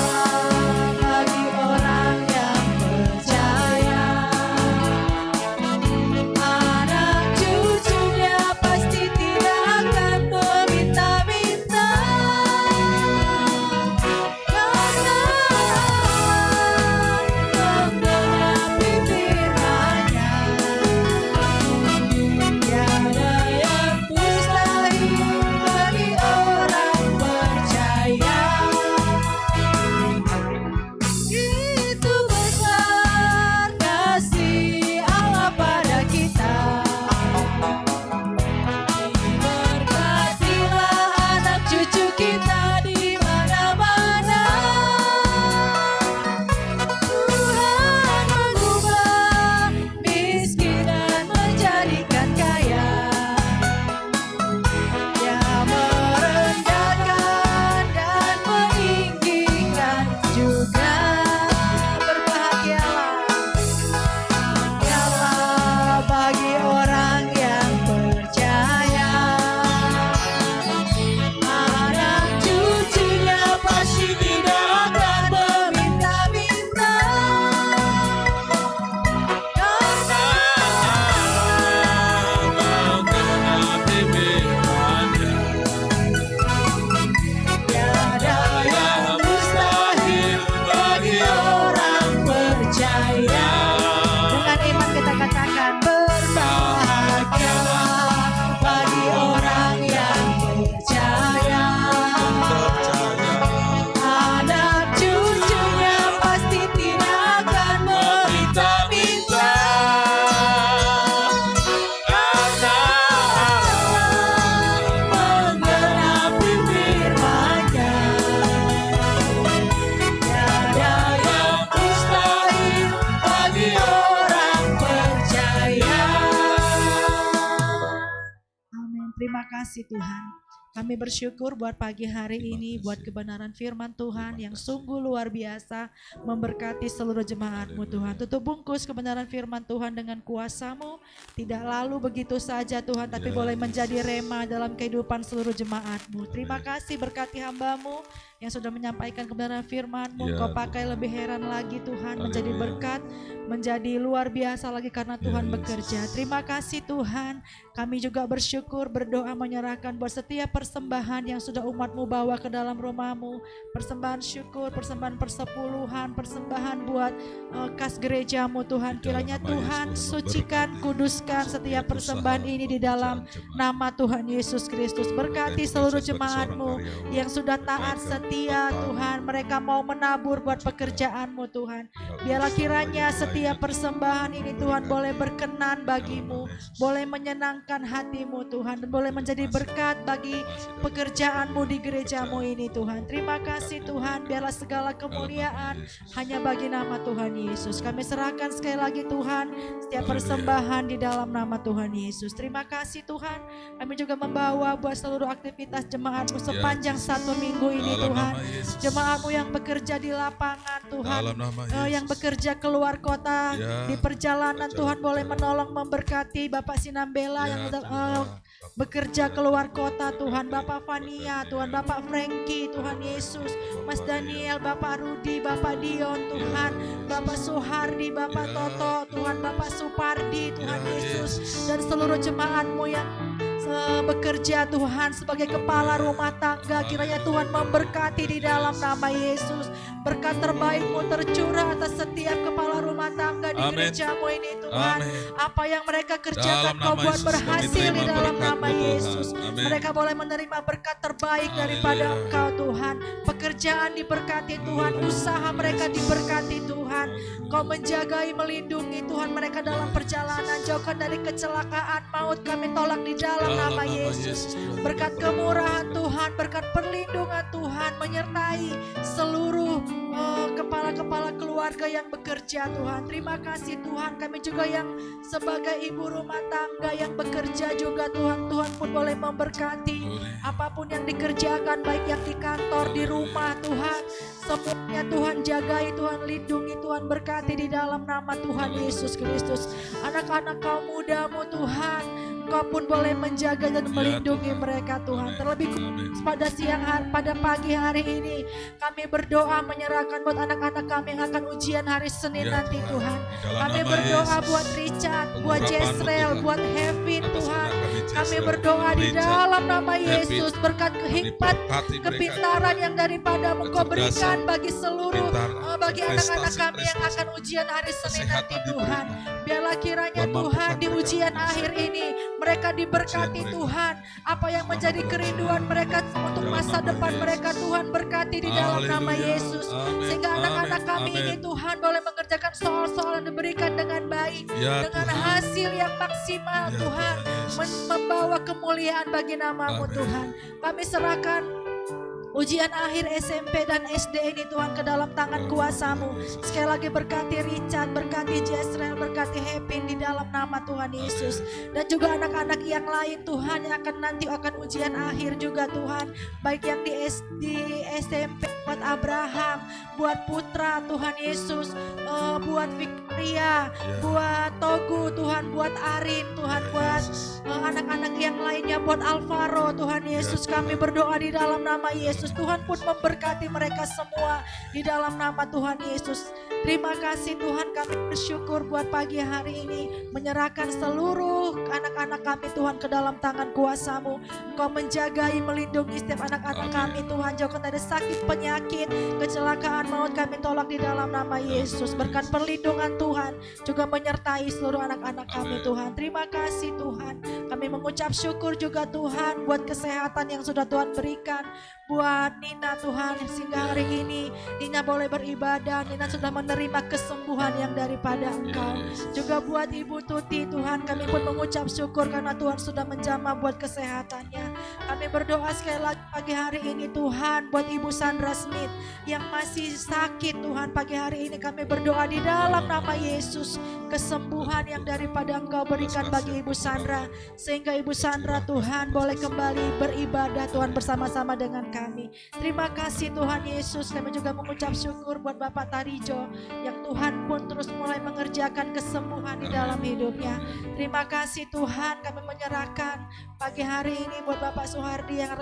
S1: bagi orang yang percaya. Anak cucunya pasti tidak akan meminta-minta, karena menggenapi firman-Nya. Tiada yang mustahil bagi orang percaya. Itu besar kasih Allah pada kita. Diberkatilah anak cucu kita di mana-mana. Tuhan mengubah miskin dan menjadikan kaya. Dia merendahkan dan meninggikan juga. Berbahagialah bagi orang yang percaya. Anak cucunya pasti tidak akan meminta-minta, karena
S2: menggenapi firman-Nya.
S1: tiada yang mustahil bagi orang percaya. Dengan iman kita katakan, berbahagialah bagi orang yang percaya. Anak cucunya pasti tidak akan meminta-minta, karena menggenapi firman-Nya. Tiada yang mustahil bagi orang percaya. Amin. Terima kasih Tuhan. Kami bersyukur buat pagi hari
S2: Terima
S1: ini,
S2: kasih.
S1: buat kebenaran firman Tuhan
S2: Terima
S1: yang
S2: kasih.
S1: sungguh luar biasa, memberkati seluruh jemaat-Mu Tuhan. Tutup bungkus kebenaran firman Tuhan dengan kuasa-Mu, tidak lalu begitu saja Tuhan, tapi
S2: Ya,
S1: boleh
S2: Yesus.
S1: menjadi rema dalam kehidupan seluruh jemaat-Mu. Terima kasih, berkati hamba-Mu yang sudah menyampaikan kebenaran firman-Mu.
S2: Ya,
S1: Engkau pakai lebih heran lagi Tuhan, menjadi
S2: Haleluya.
S1: berkat, menjadi luar biasa lagi karena Tuhan
S2: Yesus.
S1: bekerja. Terima kasih Tuhan. Kami juga bersyukur, berdoa, menyerahkan buat setiap persembahan yang sudah umat-Mu bawa ke dalam rumah-Mu. Persembahan syukur, persembahan persepuluhan, persembahan buat kas gereja-Mu Tuhan.
S2: Di dalam
S1: Kiranya
S2: nama
S1: Tuhan
S2: Yesus,
S1: sucikan,
S2: memberkati
S1: kuduskan setiap persembahan ini di dalam nama Tuhan Yesus Kristus. Berkati seluruh jemaat-Mu yang sudah taat setia Tuhan. Mereka mau menabur buat pekerjaan-Mu Tuhan. Biarlah kiranya setiap persembahan ini Tuhan boleh berkenan bagi-Mu, boleh menyenangkan hati-Mu Tuhan, dan boleh menjadi berkat bagi pekerjaan-Mu di gereja-Mu ini Tuhan. Terima kasih Tuhan, biarlah segala kemuliaan hanya bagi nama Tuhan Yesus. Kami serahkan sekali lagi Tuhan setiap persembahan di dalam nama Tuhan Yesus. Terima kasih Tuhan, kami juga membawa buat seluruh aktivitas jemaat-Mu sepanjang satu minggu ini Tuhan. Jemaat-Mu yang bekerja di lapangan Tuhan, yang bekerja keluar kota, di perjalanan Tuhan boleh menolong, memberkati Bapak Sinambela yang bekerja keluar kota Tuhan, Bapak Fania Tuhan, Bapak Frankie Tuhan Yesus, Mas Daniel, Bapak Rudi, Bapak Dion Tuhan, Bapak Suhardi, Bapak Toto Tuhan, Bapak Supardi Tuhan Yesus, dan seluruh jemaat-Mu yang bekerja Tuhan sebagai kepala rumah tangga. Kiranya Tuhan memberkati di dalam nama Yesus. Berkat terbaik-Mu tercurah atas setiap kepala rumah tangga di
S2: Amin.
S1: gereja-Mu ini Tuhan.
S2: Amin.
S1: Apa yang mereka kerjakan
S2: Dalam
S1: Kau
S2: nama
S1: buat
S2: Yesus, kami
S1: berhasil
S2: terima
S1: di dalam
S2: berkat-Mu,
S1: nama
S2: Tuhan.
S1: Yesus.
S2: Amin.
S1: Mereka boleh menerima berkat terbaik daripada
S2: Haleluya.
S1: Engkau Tuhan. Pekerjaan diberkati Tuhan, usaha mereka diberkati Tuhan. Kau menjagai, melindungi Tuhan mereka dalam perjalanan. Jauhkan dari kecelakaan maut, kami tolak di dalam nama Yesus. Berkat kemurahan Tuhan, berkat perlindungan Tuhan menyertai seluruh kepala-kepala keluarga yang bekerja Tuhan. Terima kasih Tuhan, kami juga yang sebagai ibu rumah tangga yang bekerja juga Tuhan. Tuhan pun boleh memberkati apapun yang dikerjakan, baik yang di kantor, di rumah Tuhan. Semuanya Tuhan jagai, Tuhan lindungi, Tuhan berkati di dalam nama Tuhan Yesus Kristus. Anak-anak kaum muda-Mu Tuhan, Kau pun boleh menjaga dan melindungi mereka Tuhan. Terlebih pada siang hari, pada pagi hari ini kami berdoa menyerahkan buat anak-anak kami yang akan ujian hari Senin nanti Tuhan. Kami berdoa buat Richard, buat Jezreel, buat Hevin Tuhan. Kami berdoa di dalam nama Yesus, berkat hikmat, kepintaran yang daripada-Mu Kau berikan bagi seluruh bagi anak-anak kami yang akan ujian hari Senin nanti Tuhan. Biarlah kiranya Tuhan di ujian akhir ini mereka diberkati Tuhan. Apa yang menjadi kerinduan mereka untuk masa depan mereka Tuhan berkati di dalam nama Yesus. Sehingga anak-anak kami ini Tuhan boleh mengerjakan soal-soal yang diberikan dengan baik, dengan hasil yang maksimal Tuhan, membawa kemuliaan bagi nama-Mu Tuhan. Kami serahkan ujian akhir SMP dan SD ini Tuhan ke dalam tangan kuasa-Mu. Sekali lagi berkati Richard, berkati Jezreel, berkati Hepin di dalam nama Tuhan Yesus. Dan juga anak-anak yang lain Tuhan yang nanti akan ujian akhir juga Tuhan. Baik yang di SMP, buat Abraham, buat Putra Tuhan Yesus, buat Victoria, buat Togu Tuhan, buat Arin Tuhan, buat anak-anak yang lainnya, buat Alvaro Tuhan Yesus. Kami berdoa di dalam nama Yesus. Tuhan pun memberkati mereka semua di dalam nama Tuhan Yesus. Terima kasih Tuhan, kami bersyukur buat pagi hari ini menyerahkan seluruh anak-anak kami Tuhan ke dalam tangan kuasa-Mu. Engkau menjagai, melindungi setiap anak-anak kami Tuhan. Jauhkan dari sakit, penyakit, kecelakaan, maut kami tolak di dalam nama Yesus. Berkat perlindungan Tuhan juga menyertai seluruh anak-anak kami Tuhan. Terima kasih Tuhan. Kami mengucap syukur juga Tuhan buat kesehatan yang sudah Tuhan berikan. Buat Nina Tuhan, sehingga hari ini Nina boleh beribadah, Nina sudah menerima kesembuhan yang daripada Engkau. Juga buat Ibu Tuti Tuhan, kami pun mengucap syukur karena Tuhan sudah menjamah buat kesehatannya. Kami berdoa sekali lagi pagi hari ini Tuhan buat Ibu Sandra Smith yang masih sakit Tuhan. Pagi hari ini kami berdoa di dalam nama Yesus, kesembuhan yang daripada Engkau berikan bagi Ibu Sandra, sehingga Ibu Sandra Tuhan boleh kembali beribadah Tuhan bersama-sama dengan kami. Terima kasih Tuhan Yesus. Kami juga mengucap syukur buat Bapak Tarijo yang Tuhan pun terus mulai mengerjakan kesembuhan di dalam hidupnya. Terima kasih Tuhan, kami menyerahkan pagi hari ini buat Bapak Suhardi yang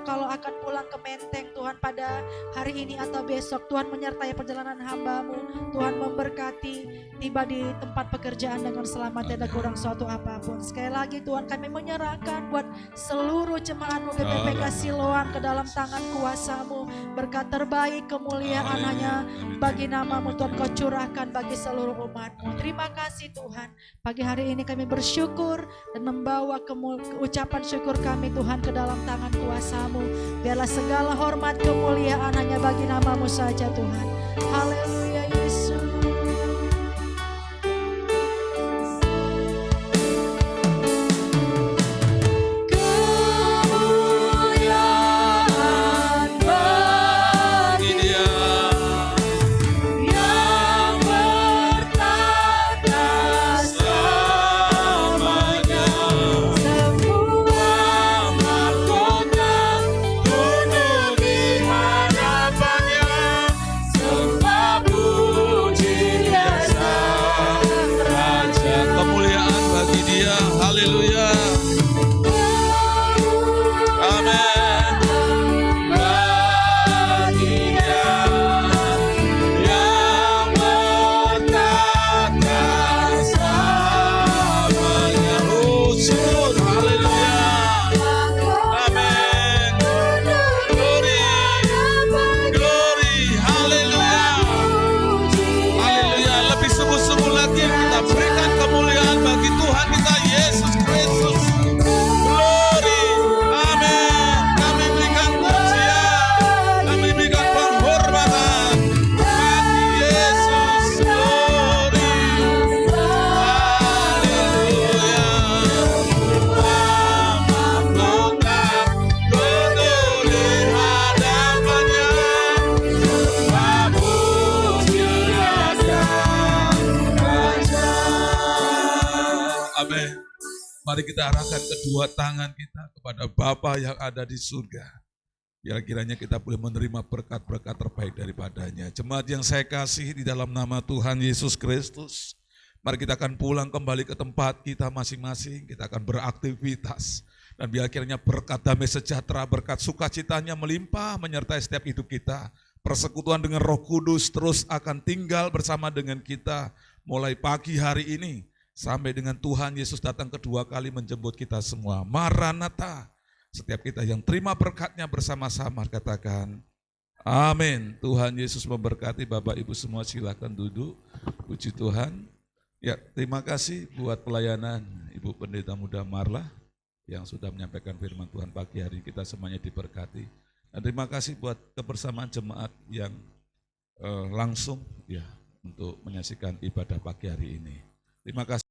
S1: kalau akan pulang ke Menteng Tuhan pada hari ini atau besok. Tuhan menyertai perjalanan hamba-Mu. Tuhan memberkati, tiba di tempat pekerjaan dengan selamat, tidak kurang suatu apapun. Sekali lagi Tuhan, kami menyerahkan buat seluruh jemaat-Mu GPPK Siloam ke dalam tangan kuasa-Mu. Berkat terbaik, kemuliaan hanya bagi nama-Mu Tuhan Kau curahkan bagi seluruh umat-Mu. Terima kasih Tuhan. Pagi hari ini kami bersyukur dan membawa ucapan syukur kami Tuhan ke dalam tangan kuasa-Mu. Biarlah segala hormat kemuliaan hanya bagi nama-Mu saja Tuhan. Haleluya Yesus.
S2: Mari kita arahkan kedua tangan kita kepada Bapa yang ada di surga. Biar kiranya kita boleh menerima berkat-berkat terbaik daripadanya. Jemaat yang saya kasih di dalam nama Tuhan Yesus Kristus, mari kita akan pulang kembali ke tempat kita masing-masing, kita akan beraktivitas. Dan biar kiranya berkat damai sejahtera, berkat sukacitanya melimpah menyertai setiap hidup kita. Persekutuan dengan Roh Kudus terus akan tinggal bersama dengan kita mulai pagi hari ini sampai dengan Tuhan Yesus datang kedua kali menjemput kita semua. Maranatha. Setiap kita yang terima berkatnya bersama-sama katakan amin. Tuhan Yesus memberkati. Bapak Ibu semua silakan duduk. Puji Tuhan. Ya, terima kasih buat pelayanan Ibu Pendeta Muda Marla yang sudah menyampaikan firman Tuhan pagi hari. Kita semuanya diberkati. Dan terima kasih buat kebersamaan jemaat yang langsung ya untuk menyaksikan ibadah pagi hari ini. Terima kasih.